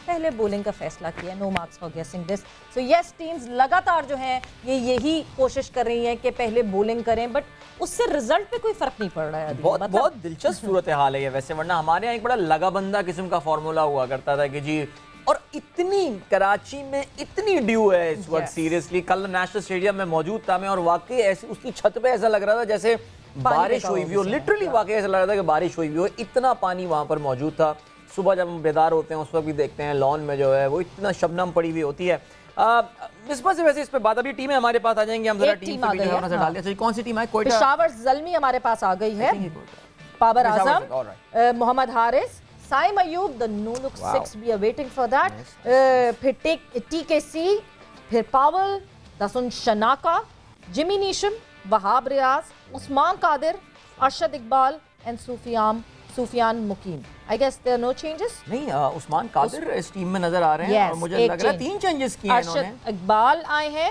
पहले बॉलिंग का फैसला किया। No marks for guessing this. So yes, teams लगातार जो है ये यही कोशिश कर रही हैं कि पहले बॉलिंग करें, बट उससे रिजल्ट पे कोई फर्क नहीं पड़ रहा है। बहुत दिलचस्प सूरत हाल है ये वैसे, वरना हमारे यहाँ एक बड़ा लगाबंदा किस्म का फॉर्मूला हुआ करता था कि जी, और इतनी कराची में इतनी ड्यू है इस वक्त। सीरियसली कल नेशनल स्टेडियम में मौजूद था मैं और वाकई ऐसी उसकी छत पे ऐसा लग रहा था जैसे बारिश हुई हुई हो, लिटरली वाकई ऐसा लग रहा था कि बारिश हुई हुई हो, इतना पानी वहां पर मौजूद था। सुबह जब हम बेदार होते हैं उस वक्त भी देखते हैं लॉन में जो है वो इतना शबनम पड़ी हुई होती है। मिसबा से वैसे इस पे बात, अभी टीमें हमारे पास आ जाएंगी, हम जरा टीम से भी जो है नजर डाल दिया। कौन सी टीम है? कोयटा पेशावर ज़ल्मी हमारे पास आ गई है। Babar Azam, Mohammad Haris, Saim Ayub, the new look six, we are waiting for that. फिर टीकेसी, फिर Powell, Dasun Shanaka, Jimmy Neesham, Wahab Riaz, Usman Qadir, Arshad Iqbal and Sufiyan Muqeem. I guess there are no changes. नहीं, उस्मान कादिर इस टीम में नजर आ रहे हैं और मुझे लग रहा है 3 चेंजेस किए हैं इन्होंने। अरशद इकबाल आए हैं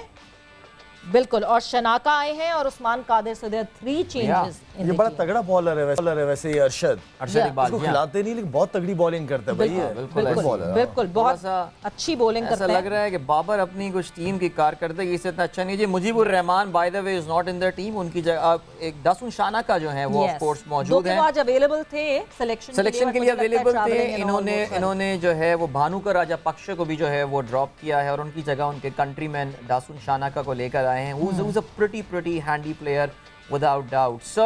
बिल्कुल, और शनाका आए हैं और Usman Qadir, so there 3 changes. ये बड़ा तगड़ा बॉलर है वैसे ये अरशद इकबाल। इसको खिलाते नहीं लेकिन बहुत तगड़ी बॉलिंग करता है भाई ये। बिल्कुल बहुत अच्छी बॉलिंग करता है। ऐसा लग रहा है कि बाबर अपनी कुछ टीम की कारकर्दगी से इतना अच्छा नहीं। जी, Mujeeb Rahman by the way is not in the team, उनकी जगह एक दासुन शाना का जो है वो ऑफ कोर्स मौजूद है। आज अवेलेबल थे सिलेक्शन के लिए अवेलेबल थे। इन्होंने जो है वो भानुकर राजा पक्ष को भी जो है वो ड्रॉप किया है और उनकी जगह उनके कंट्रीमैन दासुन शानाका को लेकर आए हैं। who's a pretty handy player without doubt. So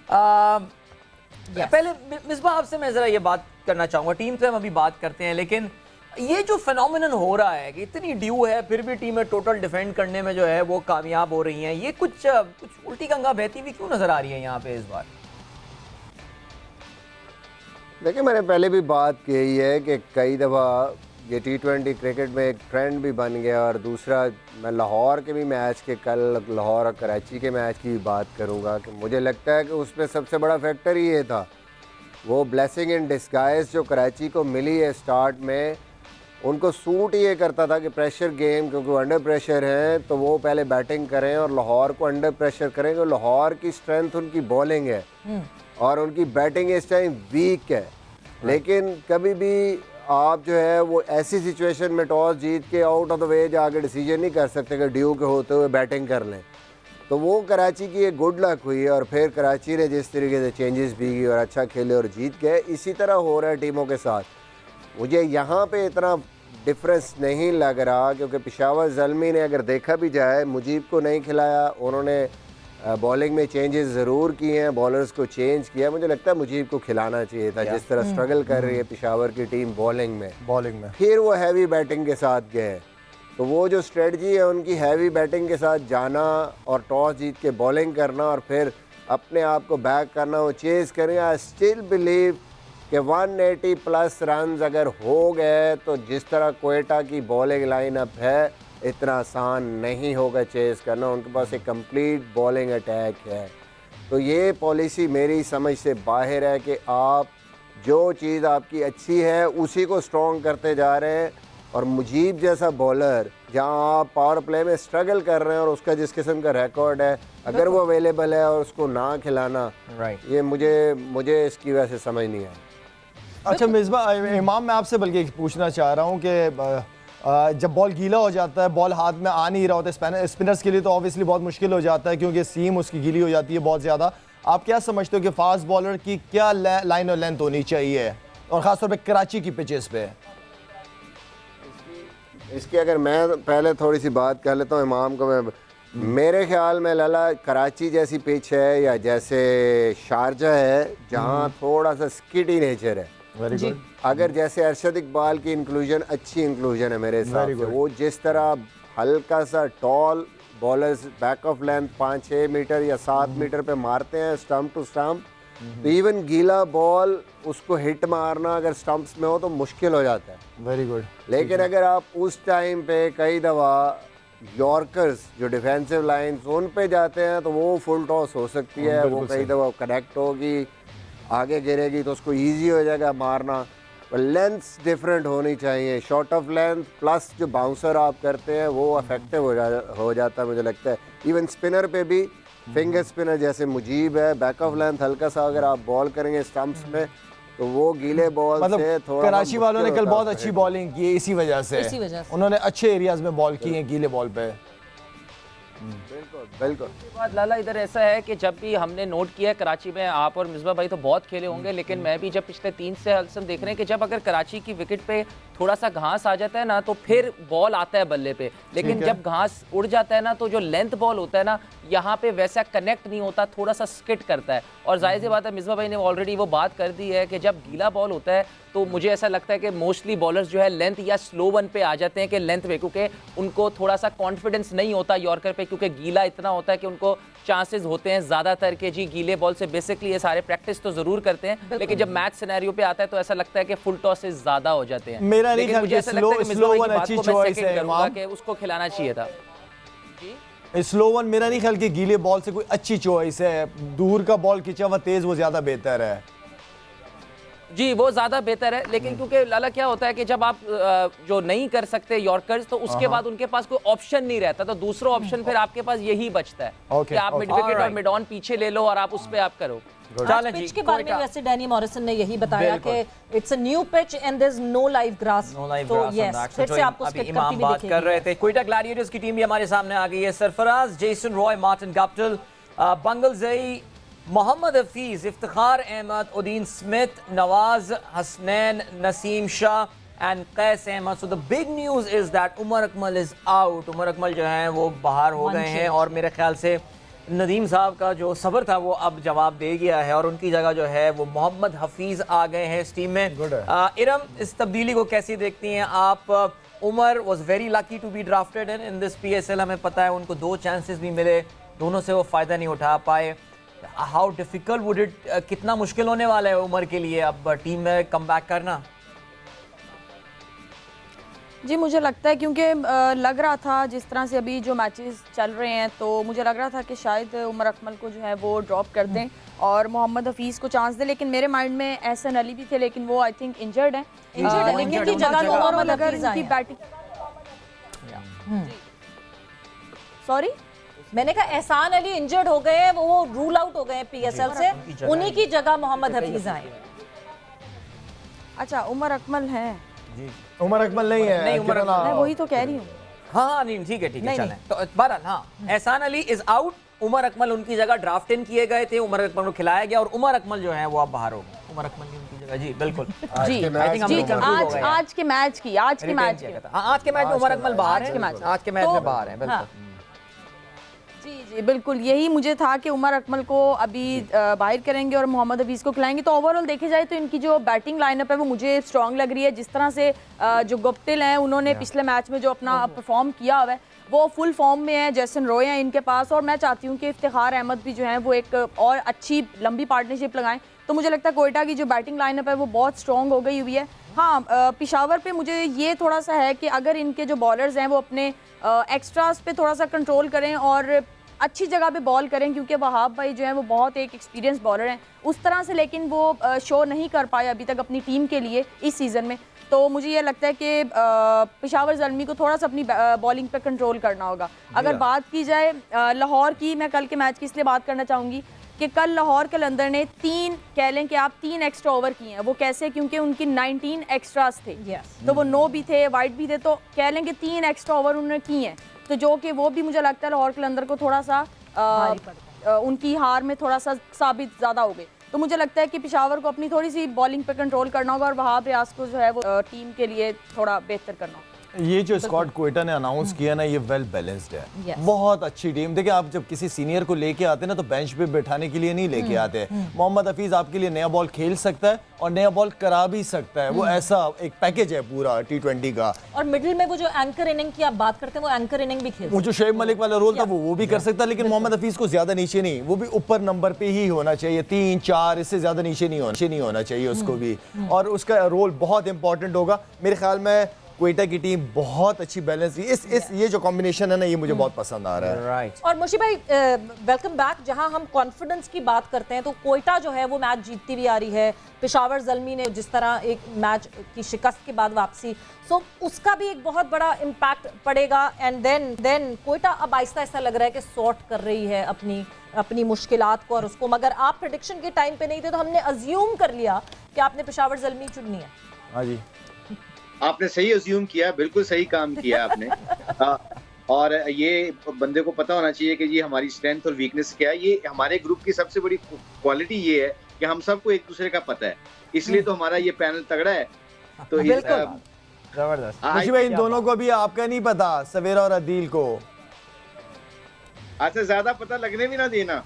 पहले मिसबा आपसे मैं जरा ये बात करना चाहूँगा, टीम पे हम अभी बात करते हैं, लेकिन ये जो फेनोमेनन हो रहा है कि इतनी ड्यू है फिर भी टीमें टोटल डिफेंड करने में जो है वो कामयाब हो रही हैं, ये कुछ उल्टी गंगा बहती हुई क्यों नजर आ रही है यहाँ पे इस बार? देखिए, मैंने पहले भी बात की है कि कई दफ़ा ये T20 क्रिकेट में एक ट्रेंड भी बन गया। और दूसरा, मैं लाहौर के भी मैच के, कल लाहौर और कराची के मैच की भी बात करूंगा कि मुझे लगता है कि उसमें सबसे बड़ा फैक्टर ये था, वो ब्लेसिंग इन डिस्गाइज जो कराची को मिली है स्टार्ट में, उनको सूट ये करता था कि प्रेशर गेम, क्योंकि वो अंडर प्रेशर हैं तो वो पहले बैटिंग करें और लाहौर को अंडर प्रेशर करें। तो लाहौर की स्ट्रेंथ उनकी बॉलिंग है और उनकी बैटिंग इस टाइम वीक है। लेकिन कभी भी आप जो है वो ऐसी सिचुएशन में टॉस जीत के आउट ऑफ द वे जाके डिसीजन नहीं कर सकते कि ड्यू के होते हुए बैटिंग कर लें। तो वो कराची की एक गुड लक हुई और फिर कराची ने जिस तरीके से चेंजेस भी की और अच्छा खेले और जीत गए, इसी तरह हो रहा है टीमों के साथ। मुझे यहाँ पे इतना डिफरेंस नहीं लग रहा, क्योंकि पेशावर ज़ल्मी ने अगर देखा भी जाए मुजीब को नहीं खिलाया, उन्होंने बॉलिंग में चेंजेस ज़रूर किए हैं, बॉलर्स को चेंज किया। मुझे लगता है मुजीब को खिलाना चाहिए था, जिस तरह स्ट्रगल कर रही है पेशावर की टीम बॉलिंग में। फिर वो हैवी बैटिंग के साथ गए, तो वो जो स्ट्रेटजी है उनकी हैवी बैटिंग के साथ जाना और टॉस जीत के बॉलिंग करना और फिर अपने आप को बैक करना, वो चेज़ करें। आई स्टिल बिलीव कि 180 प्लस रन अगर हो गए तो जिस तरह कोयटा की बॉलिंग लाइनअप है, इतना आसान नहीं होगा चेस करना। उनके पास एक कंप्लीट बॉलिंग अटैक है। तो ये पॉलिसी मेरी समझ से बाहर है कि आप जो चीज़ आपकी अच्छी है उसी को स्ट्रॉन्ग करते जा रहे हैं। और मुजीब जैसा बॉलर, जहां आप पावर प्ले में स्ट्रगल कर रहे हैं और उसका जिस किस्म का रिकॉर्ड है, अगर वो अवेलेबल है और उसको ना खिलाना, ये मुझे इसकी वजह से समझ नहीं आया। अच्छा मिसबा, इमाम, मैं आपसे बल्कि पूछना चाह रहा हूँ कि जब बॉल गीला हो जाता है, बॉल हाथ में आ नहीं रहा होता, स्पिनर्स के लिए तो ऑब्वियसली बहुत मुश्किल हो जाता है क्योंकि सीम उसकी गीली हो जाती है बहुत ज़्यादा। आप क्या समझते हो कि फास्ट बॉलर की क्या लाइन और लेंथ होनी चाहिए, और ख़ासतौर पे कराची की पिचेस पे? इसकी अगर मैं पहले थोड़ी सी बात कर लेता हूँ इमाम को, मेरे ख्याल में लाला कराची जैसी पिच है या जैसे शारजा है जहाँ थोड़ा सा स्किडी नेचर है। Very good. अगर जैसे अरशद इकबाल की इंक्लूजन अच्छी इंक्लूजन है मेरे हिसाब से, वो जिस तरह हल्का सा tall bowlers back of length 5-6 metre या 7 मीटर पे मारते हैं स्टम्प टू स्टम्प, तो इवन गीला बॉल उसको हिट मारना अगर स्टंप्स में हो तो मुश्किल हो जाता है। Very good. लेकिन अगर आप उस टाइम पे कई दफ़ा यॉर्कर्स जो डिफेंसिव लाइन्स उन पे जाते हैं तो वो फुल टॉस हो सकती है, वो कई दफ़ा कनेक्ट होगी, आगे गिरेगी तो उसको ईजी हो जाएगा मारना। लेंथ्स डिफरेंट होनी चाहिए, शॉर्ट ऑफ लेंथ प्लस जो बाउंसर आप करते हैं वो इफेक्टिव हो जाता है मुझे लगता है। इवन स्पिनर पे भी फिंगर स्पिनर जैसे मुजीब है, बैक ऑफ लेंथ हल्का सा अगर आप बॉल करेंगे स्टंप्स में तो वो गीले बॉल मतलब से थोड़ा कराची वालों ने कल बहुत होता है। अच्छी बॉलिंग की है इसी वजह से उन्होंने अच्छे एरियाज में बॉल की है गीले बॉल पे। बिल्कुल बिल्कुल। उसके बाद लाला इधर ऐसा है कि जब भी हमने नोट किया है कराची में, आप और मिसबा भाई तो बहुत खेले होंगे, लेकिन मैं भी जब पिछले 3 से हम देख रहे हैं कि जब अगर कराची की विकेट पे थोड़ा सा घास आ जाता है ना तो फिर बॉल आता है बल्ले पे, लेकिन जब घास उड़ जाता है ना तो जो लेंथ बॉल होता है ना यहाँ पे वैसा कनेक्ट नहीं होता, थोड़ा सा स्किट करता है। और जाहिर सी बात है मिसबा भाई ने ऑलरेडी वो बात कर दी है कि जब गीला बॉल होता है तो मुझे ऐसा लगता है कि मोस्टली बॉलर्स जो है लेंथ या स्लो वन पे आ जाते हैं कि लेंथ पे, क्योंकि उनको थोड़ा सा कॉन्फिडेंस नहीं होता यॉर्कर पे, क्योंकि गीला इतना होता है कि उनको चांसेस होते हैं ज़्यादातर के जी गीले बॉल से बेसिकली ये सारे प्रैक्टिस तो ज़रूर करते हैं, लेकिन जब मैच सिनेरियो पे आता है तो ऐसा लगता है कि फुल टॉसेस ज़्यादा हो जाते हैं। मेरा नहीं लेकिन ख्याल मुझे कि ऐसा लगता है कि मिसबा भाई की बात अच्छी को मैं चॉइस second है करूंगा इमाम। कि उसको खिलाना चाहिए था। स्लो वन मेरा नहीं ख्याल कि गीले बॉल से कोई अच्छी चॉइस है, दूर का बॉल खिंचा हुआ तेज वो ज्यादा बेहतर है। जी वो ज़्यादा बेहतर है, लेकिन क्योंकि लाला क्या होता है कि जब आप जो नहीं कर सकते यॉर्कर्स तो उसके बाद उनके पास कोई ऑप्शन नहीं रहता, तो दूसरा ऑप्शन फिर आपके पास यही बचता है कि आप मिड विकेट और मिड ऑन पीछे ले लो और आप उस पे आप करो। आज पिच के बारे में वैसे डैनी मॉरिसन ने यही बताया कि it's a new pitch and there is no live grass, तो यस फिर से आपको अभी स्किट इमाम करती हुई बात दिखेगी। कर रहे थे। क्वेटा ग्लैडिएटर्स की टीम भी हमारे सामने आ गई है। Sarfaraz, Jason Roy, Martin Guptill, Bangalzai, Mohammad Hafeez, Iftikhar Ahmed, Odean Smith, Nawaz Hasnain, Naseem Shah and Qais Ahmad. So the big news is that Umar Akmal is out. Umar Akmal जो है वो बाहर हो गए हैं और मेरे ख्याल से नदीम साहब का जो सब्र था वो अब जवाब दे गया है और उनकी जगह जो है वो मोहम्मद हफीज आ गए हैं इस टीम में। इरम, इस तब्दीली को कैसी देखती हैं आप? Umar was very lucky to be drafted in this PSL। हमें पता है उनको 2 चांसेस भी मिले, दोनों से वो फ़ायदा नहीं उठा पाए। हाउ डिफिकल्ट वुड इट, कितना मुश्किल होने वाला है उमर के लिए अब टीम में कम बैक करना? जी मुझे लगता है क्योंकि लग रहा था जिस तरह से अभी जो मैचेस चल रहे हैं तो मुझे लग रहा था कि शायद उमर अकमल को जो है वो ड्रॉप कर दें और मोहम्मद हफीज़ को चांस दें, लेकिन मेरे माइंड में एहसन अली भी थे, लेकिन वो आई थिंक इंजर्ड है। लेकिन इनकी जगह मोहम्मद अगर हफीज आए इनकी हैं। बैटिंग सॉरी मैंने कहा एहसान अली इंजर्ड हो गए हैं, वो रूल आउट हो गए हैं PSL से, उन्हीं की जगह मोहम्मद हफीज आए हैं। अच्छा उमर अकमल है, उमर अकमल नहीं है, नहीं, उमर अकमल मैं वही तो कह रही हूँ। हाँ नहीं ठीक है चलें। तो बहरहाल हाँ, एहसान अली इज आउट, उमर अकमल उनकी जगह ड्राफ्ट इन किए गए थे, उमर अकमल को खिलाया गया और उमर अकमल जो है वो अब बाहर हो गए। उमर अकमल की उनकी जगह जी बिल्कुल जी I think हम जी लोग confuse हो गए हैं। आज के मैच की आज के मैच की हाँ, आज के मैच में उमर अकमल बाहर आज है, के मैच। आज के मैच तो- में बाहर है बिल्कुल। हाँ। जी जी बिल्कुल यही मुझे था कि उमर अकमल को अभी बाहर करेंगे और मोहम्मद हफीज़ को खिलाएंगे। तो ओवरऑल देखे जाए तो इनकी जो बैटिंग लाइनअप है वो मुझे स्ट्रांग लग रही है। जिस तरह से जो गप्टिल हैं उन्होंने पिछले मैच में जो अपना परफॉर्म किया हुआ है वो फुल फॉर्म में है। जेसन रॉय हैं इनके पास और मैं चाहती हूँ कि इफ्तिखार अहमद भी जो है वो एक और अच्छी लंबी पार्टनरशिप लगाएं। तो मुझे लगता है कोयटा की जो बैटिंग लाइनअप है वो बहुत स्ट्रॉन्ग हो गई हुई है। हाँ पिशावर पे मुझे ये थोड़ा सा है कि अगर इनके जो बॉलर्स हैं वो अपने एक्स्ट्रास पे थोड़ा सा कंट्रोल करें और अच्छी जगह पे बॉल करें, क्योंकि वहाब भाई जो है वो बहुत एक एक्सपीरियंस बॉलर हैं उस तरह से, लेकिन वो शो नहीं कर पाए अभी तक अपनी टीम के लिए इस सीज़न में। तो मुझे ये लगता है कि पेशावर ज़ल्मी को थोड़ा सा अपनी बॉलिंग पे कंट्रोल करना होगा। अगर बात की जाए लाहौर की, मैं कल के मैच की इसलिए बात करना चाहूँगी कि कल लाहौर कलंदर ने 3 कह लें कि आप 3 एक्स्ट्रा ओवर किए हैं। वो कैसे? क्योंकि उनकी 19 एक्स्ट्रास थे तो वो नो भी थे, वाइट भी थे, तो कह लें कि 3 एक्स्ट्रा ओवर उन्होंने किए हैं, तो जो कि वो भी मुझे लगता है लाहौर कलंदर को थोड़ा सा उनकी हार में थोड़ा सा साबित ज़्यादा हो गए। तो मुझे लगता है कि पेशावर को अपनी थोड़ी सी बॉलिंग पे कंट्रोल करना होगा और वहाब रियाज को जो है वो टीम के लिए थोड़ा बेहतर करना होगा। ये जो स्कॉट कोयटा ने अनाउंस किया ना, ये वेल बैलेंस्ड है। Yes. बहुत अच्छी टीम। देखिए, आप जब किसी सीनियर को लेके आते हैं ना, तो बेंच पे बैठाने के लिए नहीं लेके आते। मोहम्मद हफीज आपके लिए नया बॉल खेल सकता है और नया बॉल करा भी सकता है। वो ऐसा एक पैकेज है पूरा T20 का। और मिडिल में वो जो एंकर इनिंग की आप बात करते हैं, वो एंकर इनिंग भी खेल वो जो शोएब मलिक वाला रोल था वो भी कर सकता है, लेकिन मोहम्मद हफीज को ज्यादा नीचे नहीं, वो भी ऊपर नंबर पे ही होना चाहिए। 3, 4 इससे ज्यादा नीचे नहीं होना चाहिए उसको भी। और उसका रोल बहुत इंपॉर्टेंट होगा मेरे ख्याल में। कोयटा की टीम बहुत अच्छी बैलेंस ये जो कॉम्बिनेशन है ना, ये मुझे बहुत पसंद आ रहा है। राइट। और मुशी भाई वेलकम बैक। जहां हम कॉन्फिडेंस की बात करते हैं तो कोयटा जो है वो मैच जीतती भी आ रही है। पेशावर ज़ल्मी ने जिस तरह एक मैच की शिकस्त के बाद वापसी, सो उसका भी एक बहुत बड़ा इम्पैक्ट पड़ेगा। एंड देन कोयटा अब आहिस्ता आहिस्ता लग रहा है कि सॉर्ट कर रही है अपनी मुश्किलात को और उसको। मगर आप प्रेडिक्शन के टाइम पे नहीं थे तो हमने अज्यूम कर लिया कि आपने पेशावर ज़ल्मी चुननी है। हाँ जी, आपने सही अज्यूम किया, बिल्कुल सही काम किया आपने। और ये बंदे को पता होना चाहिए कि ये हमारी स्ट्रेंथ और वीकनेस क्या है। ये हमारे ग्रुप की सबसे बड़ी क्वालिटी ये है कि हम सबको एक दूसरे का पता है, इसलिए तो हमारा ये पैनल तगड़ा है। तो जबरदस्त। मुशी भाई, इन दोनों को भी आपका नहीं पता, सवेरा और अदील को। अच्छा, ज्यादा पता लगने भी ना देना।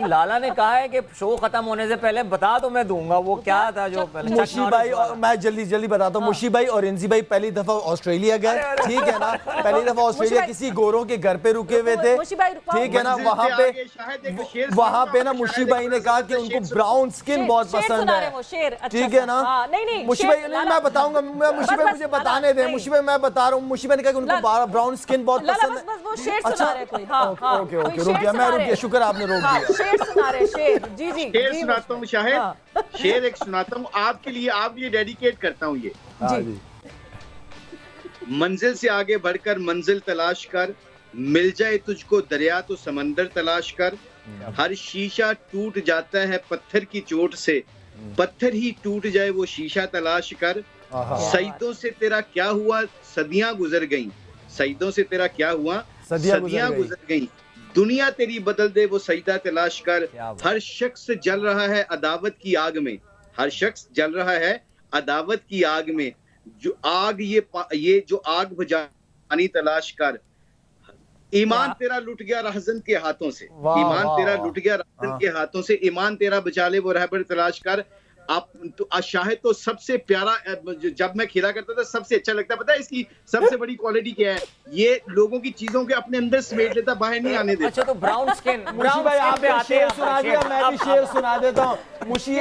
लाला ने कहा है कि शो खत्म होने से पहले बता तो मैं दूंगा वो क्या था जो पहले। मुशी भाई, और मैं जल्दी बताता हूँ। मुशी भाई और इंजी भाई पहली दफा ऑस्ट्रेलिया गए, ठीक है ना। पहली दफा ऑस्ट्रेलिया किसी गोरों के घर पे रुके हुए थे, ठीक है ना। वहाँ पे ना मुशी भाई ने कहा कि उनको ब्राउन स्किन बहुत पसंद है, ठीक है ना। मुशी भाई, मैं बताऊंगा, मुशी भाई मुझे बताने दे। मुशी भाई, मैं बता रहा हूँ, मुशी भाई ने कहा कि उनको ब्राउन स्किन बहुत पसंद है। अच्छा, ओके, रुक गया मैं, रुक गया, शुक्र आपने रोक दिया। शेर सुना रहे, शेर। जी शेर सुनाता हूँ शाहिद, शेर एक सुनाता हूँ आपके लिए डेडिकेट करता हूँ ये। जी। मंजिल से आगे बढ़कर मंजिल तलाश कर, मिल जाए तुझको दरिया तो समंदर तलाश कर। हर शीशा टूट जाता है पत्थर की चोट से, पत्थर ही टूट जाए वो शीशा तलाश कर। सईदों से तेरा क्या हुआ सदियां गुजर गईं, सईदों से तेरा क्या हुआ सदियां गुजर गईं। दुनिया तेरी बदल दे वो सईदा तलाश कर। हर शख्स जल रहा है अदावत की आग में, हर शख्स जल रहा है अदावत की आग में। जो आग ये जो आग बुझानी तलाश कर। ईमान तेरा लुट गया रहजन के हाथों से, ईमान तेरा लुट गया रहजन के हाथों से। ईमान तेरा बचा ले वो रहबर तलाश कर। आप तो शाहिद तो सबसे प्यारा, जब मैं खेला करता था सबसे अच्छा लगता। पता है इसकी सबसे बड़ी क्वालिटी क्या है? ये लोगों की चीजों के अपने अंदर समेट लेता, बाहर नहीं आने देता। अच्छा, तो ब्राउन स्किन। मुशी भाई, आप शेर सुना दिया, मैं भी शेर सुना देता हूँ। मुशी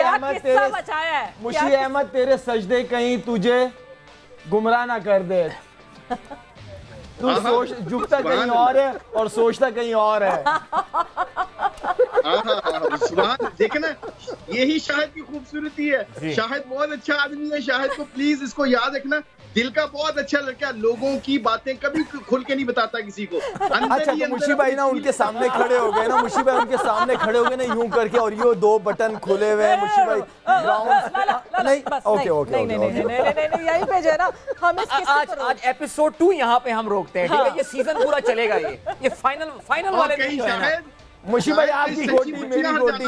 अहमद तेरे सजदे कहीं तुझे गुमराह ना कर दे। तू झुकता कहीं और है और सोचता कहीं और है। देखे ना, यही शाहिद की खूबसूरती है। शाहिद बहुत अच्छा आदमी है। शाहिद को प्लीज इसको याद रखना, दिल का बहुत अच्छा लड़का, लोगों की बातें कभी खुल के नहीं बताता किसी को। अच्छा, तो मुशी भाई ना उनके सामने खड़े हो गए ना, मुशी भाई उनके सामने खड़े हो गए ना यूं करके, और ये 2 बटन खुले हुए हैं मुशी भाई। नहीं, ओके, नहीं, यहीं पे जो है ना हम आज एपिसोड 2 यहाँ पे हम रोकते हैं, ठीक है। ये सीजन पूरा चलेगा, ये फाइनल वाले दिन जो है ना। मुशी भाई, आपकी गोटी मेरी गोटी।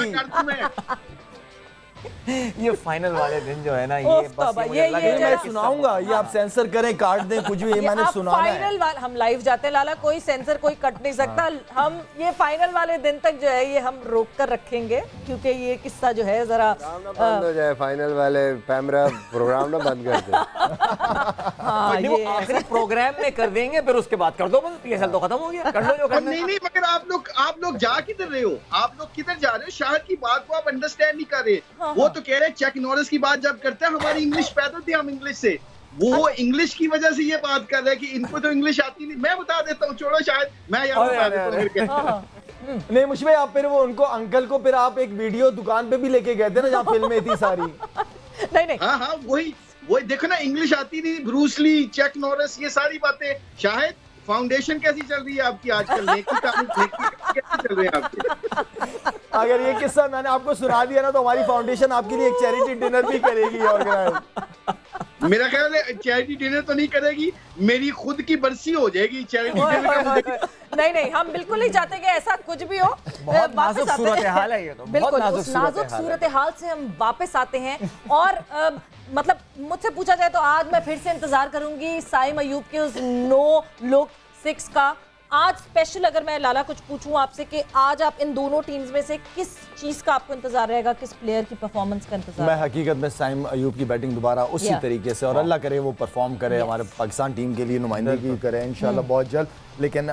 ये फाइनल वाले दिन जो है ना, ये बस ये मैं सुनाऊंगा, ये आप सेंसर करें, काट दें, कुछ भी, ये मैंने सुनाना है। फाइनल वाले हम लाइव जाते हैं लाला, कोई सेंसर कोई कट नहीं सकता। हम ये फाइनल वाले दिन तक जो है ये हम रोक कर रखेंगे, क्योंकि ये किस्सा जो है जरा बंद हो जाए। फाइनल वाले कैमरा प्रोग्राम ना बंद कर दे। ये आखिरी प्रोग्राम में कर देंगे, फिर उसके बाद कर दो बस। PSL तो खत्म हो गया, कर लो जो करना है। नहीं, मगर आप लोग जा किधर रहे हो? आप लोग किधर जा रहे हो? शाहिद की बात को आप अंडरस्टैंड नहीं कर रहे। वो तो कह रहे हैं चेक नॉरिस की बात जब करते हैं, हमारी इंग्लिश पैदा थी, हम इंग्लिश से, वो इंग्लिश की वजह से ये बात कर रहे हैं कि इनको तो इंग्लिश आती नहीं। मैं बता देता हूँ, छोड़ो शायद मैं यहाँ बता देता हूँ। नहीं मुझे भाई, आप फिर वो उनको अंकल को फिर आप एक वीडियो दुकान पे भी लेके गए थे ना, जहाँ फिल्में थी सारी। नहीं हाँ, वही देखो ना, इंग्लिश आती नहीं, ब्रूस ली, चेक नॉरिस, ये सारी बातें। शाहिद, फाउंडेशन कैसी चल रही है आपकी आजकल? नेकी कैसी चल रही है आपकी? अगर ये किस्सा मैंने आपको सुना दिया ना, तो हमारी फाउंडेशन आपके लिए एक चैरिटी डिनर भी करेगी ऑर्गेनाइज। मेरा ख्याल है चैरिटी डिनर तो नहीं करेगी, मेरी खुद की बरसी हो जाएगी चैरिटी डिनर। नहीं, हम बिल्कुल नहीं चाहते कि ऐसा कुछ भी हो। बहुत वापस नाजुक आते हैं। सूरत हाल है ये तो, बहुत बिल्कुल, नाजुक उस नाजुक सूरत-ए-हाल है। सूरत हाल से हम वापस आते हैं और मतलब मुझसे पूछा जाए तो आज मैं फिर से इंतजार करूंगी साइम अयूब के उस नो लुक 6 का। आज स्पेशल अगर मैं लाला कुछ पूछूं आपसे कि आज आप इन दोनों टीम्स में से किस चीज का आपको इंतजार रहेगा, किस प्लेयर की परफॉर्मेंस का इंतजार? मैं हकीकत में साइम अयूब की बैटिंग दोबारा उसी Yeah. तरीके से, और अल्लाह करे वो परफॉर्म करे, हमारे पाकिस्तान टीम के लिए नुमाइंदगी करे इंशाल्लाह बहुत जल्द। लेकिन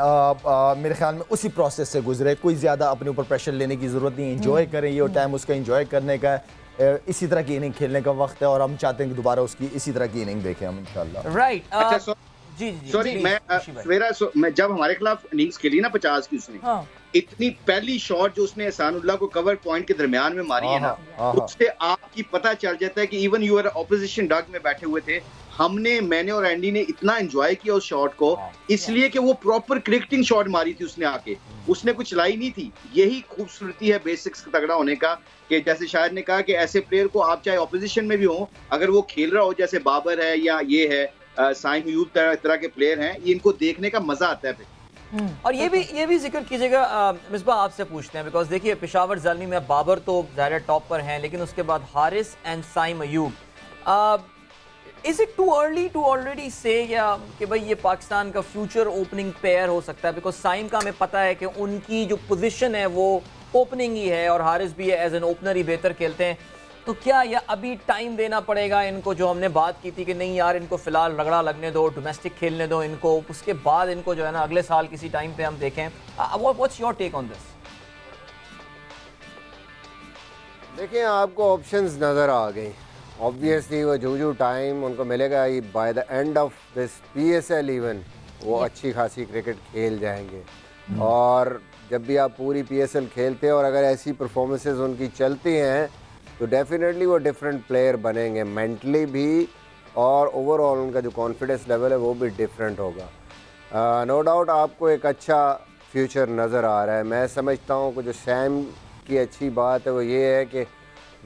मेरे ख्याल में उसी प्रोसेस से गुजरे, कोई ज़्यादा अपने ऊपर प्रेशर लेने की ज़रूरत नहीं, इंजॉय करें, ये टाइम उसका इंजॉय करने का है, इसी तरह की इनिंग खेलने का वक्त है और हम चाहते हैं कि दोबारा उसकी इसी तरह की इनिंग देखें हम इंशाल्लाह। राइट। अच्छा, जी सॉरी, मैं जब हमारे खिलाफ इनिंग्स खेली ना 50 की उसने, हाँ। इतनी पहली शॉट जो उसने एहसानुल्लाह को कवर पॉइंट के दरमियान में मारी है ना, उससे आपकी पता चल जाता है कि इवन यू आर ऑपोजिशन डग में बैठे हुए थे, मैंने और एंडी ने इतना एंजॉय किया उस शॉट को, इसलिए कि वो प्रॉपर क्रिकेटिंग शॉट मारी थी उसने आके, उसने कुछ लाई नहीं थी। यही खूबसूरती है बेसिक्स का तगड़ा होने का, कि जैसे शायद ने कहा कि ऐसे प्लेयर को आप चाहे ऑपोजिशन में भी हो, अगर वो खेल रहा हो, जैसे बाबर है या ये है साइम अयूब तरह के प्लेयर हैं, ये इनको देखने का मजा आता है फिर। और ये भी जिक्र कीजिएगा मिसबा, आपसे पूछते हैं बिकॉज देखिए पेशावर ज़ल्मी में बाबर तो ज़ाहिर टॉप पर हैं, लेकिन उसके बाद Haris and Saim Ayub, is it too early to already say कि भाई ये पाकिस्तान का फ्यूचर ओपनिंग पेयर हो सकता है? बिकॉज साइम का हमें पता है कि उनकी जो पोजीशन है वो ओपनिंग ही है और हारिस भी एज एन ओपनर ही बेहतर खेलते हैं, तो क्या यह अभी टाइम देना पड़ेगा इनको, जो हमने बात की थी कि नहीं यार इनको फिलहाल रगड़ा लगने दो, डोमेस्टिक खेलने दो इनको, उसके बाद इनको जो है ना अगले साल किसी टाइम पे हम देखें? What's your take on this? देखिए, आपको ऑप्शंस नज़र आ गई। ऑब्वियसली वो जो टाइम उनको मिलेगा, by the end of this PSL even वो अच्छी खासी क्रिकेट खेल जाएंगे। और जब भी आप पूरी PSL खेलते हैं और अगर ऐसी परफॉर्मेंसेस उनकी चलती हैं तो डेफिनेटली वो डिफरेंट प्लेयर बनेंगे, मेंटली भी, और ओवरऑल उनका जो कॉन्फिडेंस लेवल है वो भी डिफरेंट होगा। नो डाउट आपको एक अच्छा फ्यूचर नज़र आ रहा है। मैं समझता हूँ कि जो सैम की अच्छी बात है वो ये है कि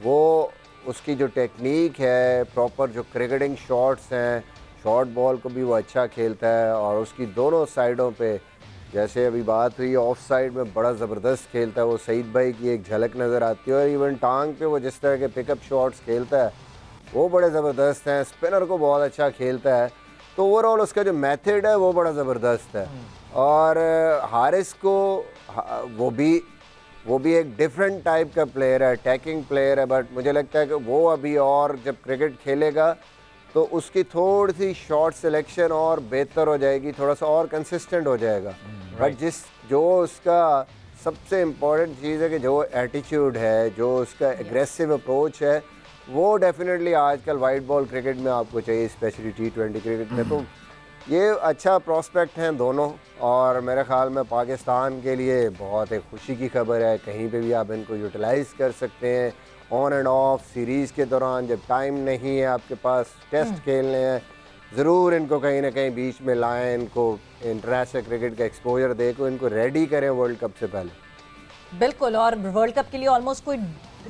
वो उसकी जो टेक्निक है, प्रॉपर जो क्रिकेटिंग शॉट्स हैं, शॉर्ट बॉल को भी वो अच्छा खेलता है, और उसकी दोनों साइडों पे जैसे अभी बात हुई ऑफ साइड में बड़ा ज़बरदस्त खेलता है, वो सईद भाई की एक झलक नज़र आती है। और इवन टांग पे वो जिस तरह के पिकअप शॉट्स खेलता है वो बड़े ज़बरदस्त हैं, स्पिनर को बहुत अच्छा खेलता है, तो ओवरऑल उसका जो मेथड है वो बड़ा ज़बरदस्त है। और हारिस को वो भी एक डिफरेंट टाइप का प्लेयर है, अटैकिंग प्लेयर है, बट मुझे लगता है कि वो अभी और जब क्रिकेट खेलेगा तो उसकी थोड़ी सी शॉट सिलेक्शन और बेहतर हो जाएगी, थोड़ा सा और कंसिस्टेंट हो जाएगा। बट जो उसका सबसे इम्पॉर्टेंट चीज़ है कि जो एटीट्यूड है, जो उसका एग्रेसिव अप्रोच है, वो डेफिनेटली आजकल वाइट बॉल क्रिकेट में आपको चाहिए, स्पेशली T20 क्रिकेट में। तो ये अच्छा प्रॉस्पेक्ट हैं दोनों, और मेरे ख्याल में पाकिस्तान के लिए बहुत एक खुशी की खबर है। कहीं पे भी आप इनको यूटिलाइज़ कर सकते हैं ऑन एंड ऑफ सीरीज़ के दौरान, जब टाइम नहीं है आपके पास, टेस्ट खेलने हैं, ज़रूर इनको कहीं ना कहीं बीच में लाएं, इनको इंटरनेशनल क्रिकेट का एक्सपोजर दे को इनको रेडी करें वर्ल्ड कप से पहले। बिल्कुल, और वर्ल्ड कप के लिए ऑलमोस्ट कोई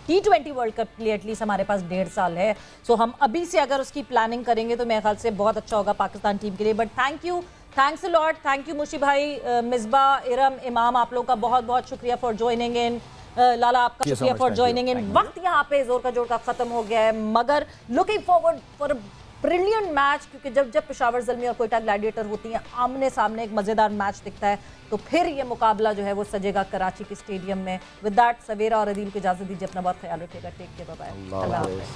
T20 वर्ल्ड कप के लिए एटलीस्ट हमारे पास 1.5 साल है, सो हम अभी से अगर उसकी प्लानिंग करेंगे तो मेरे ख्याल से बहुत अच्छा होगा पाकिस्तान टीम के लिए। But thanks a lot, thank you Mushi भाई, मिसबा, इरम, इमाम, आप लोगों का बहुत बहुत शुक्रिया फॉर ज्वाइनिंग इन। लाला आपका शुक्रिया फॉर ज्वाइनिंग इन। वक्त यहाँ पे जोर का जोड़ का खत्म हो गया है, मगर looking forward for a brilliant match, क्योंकि जब पेशावर ज़ल्मी और कोयटा ग्लैडिएटर होती हैं आमने सामने, एक मज़ेदार मैच दिखता है, तो फिर ये मुकाबला जो है वो सजेगा कराची के स्टेडियम में। विद दैट सवेरा और अदील को इजाज़त दीजिए, अपना बहुत ख्याल रखिएगा, टेक केयर, बाय बाय।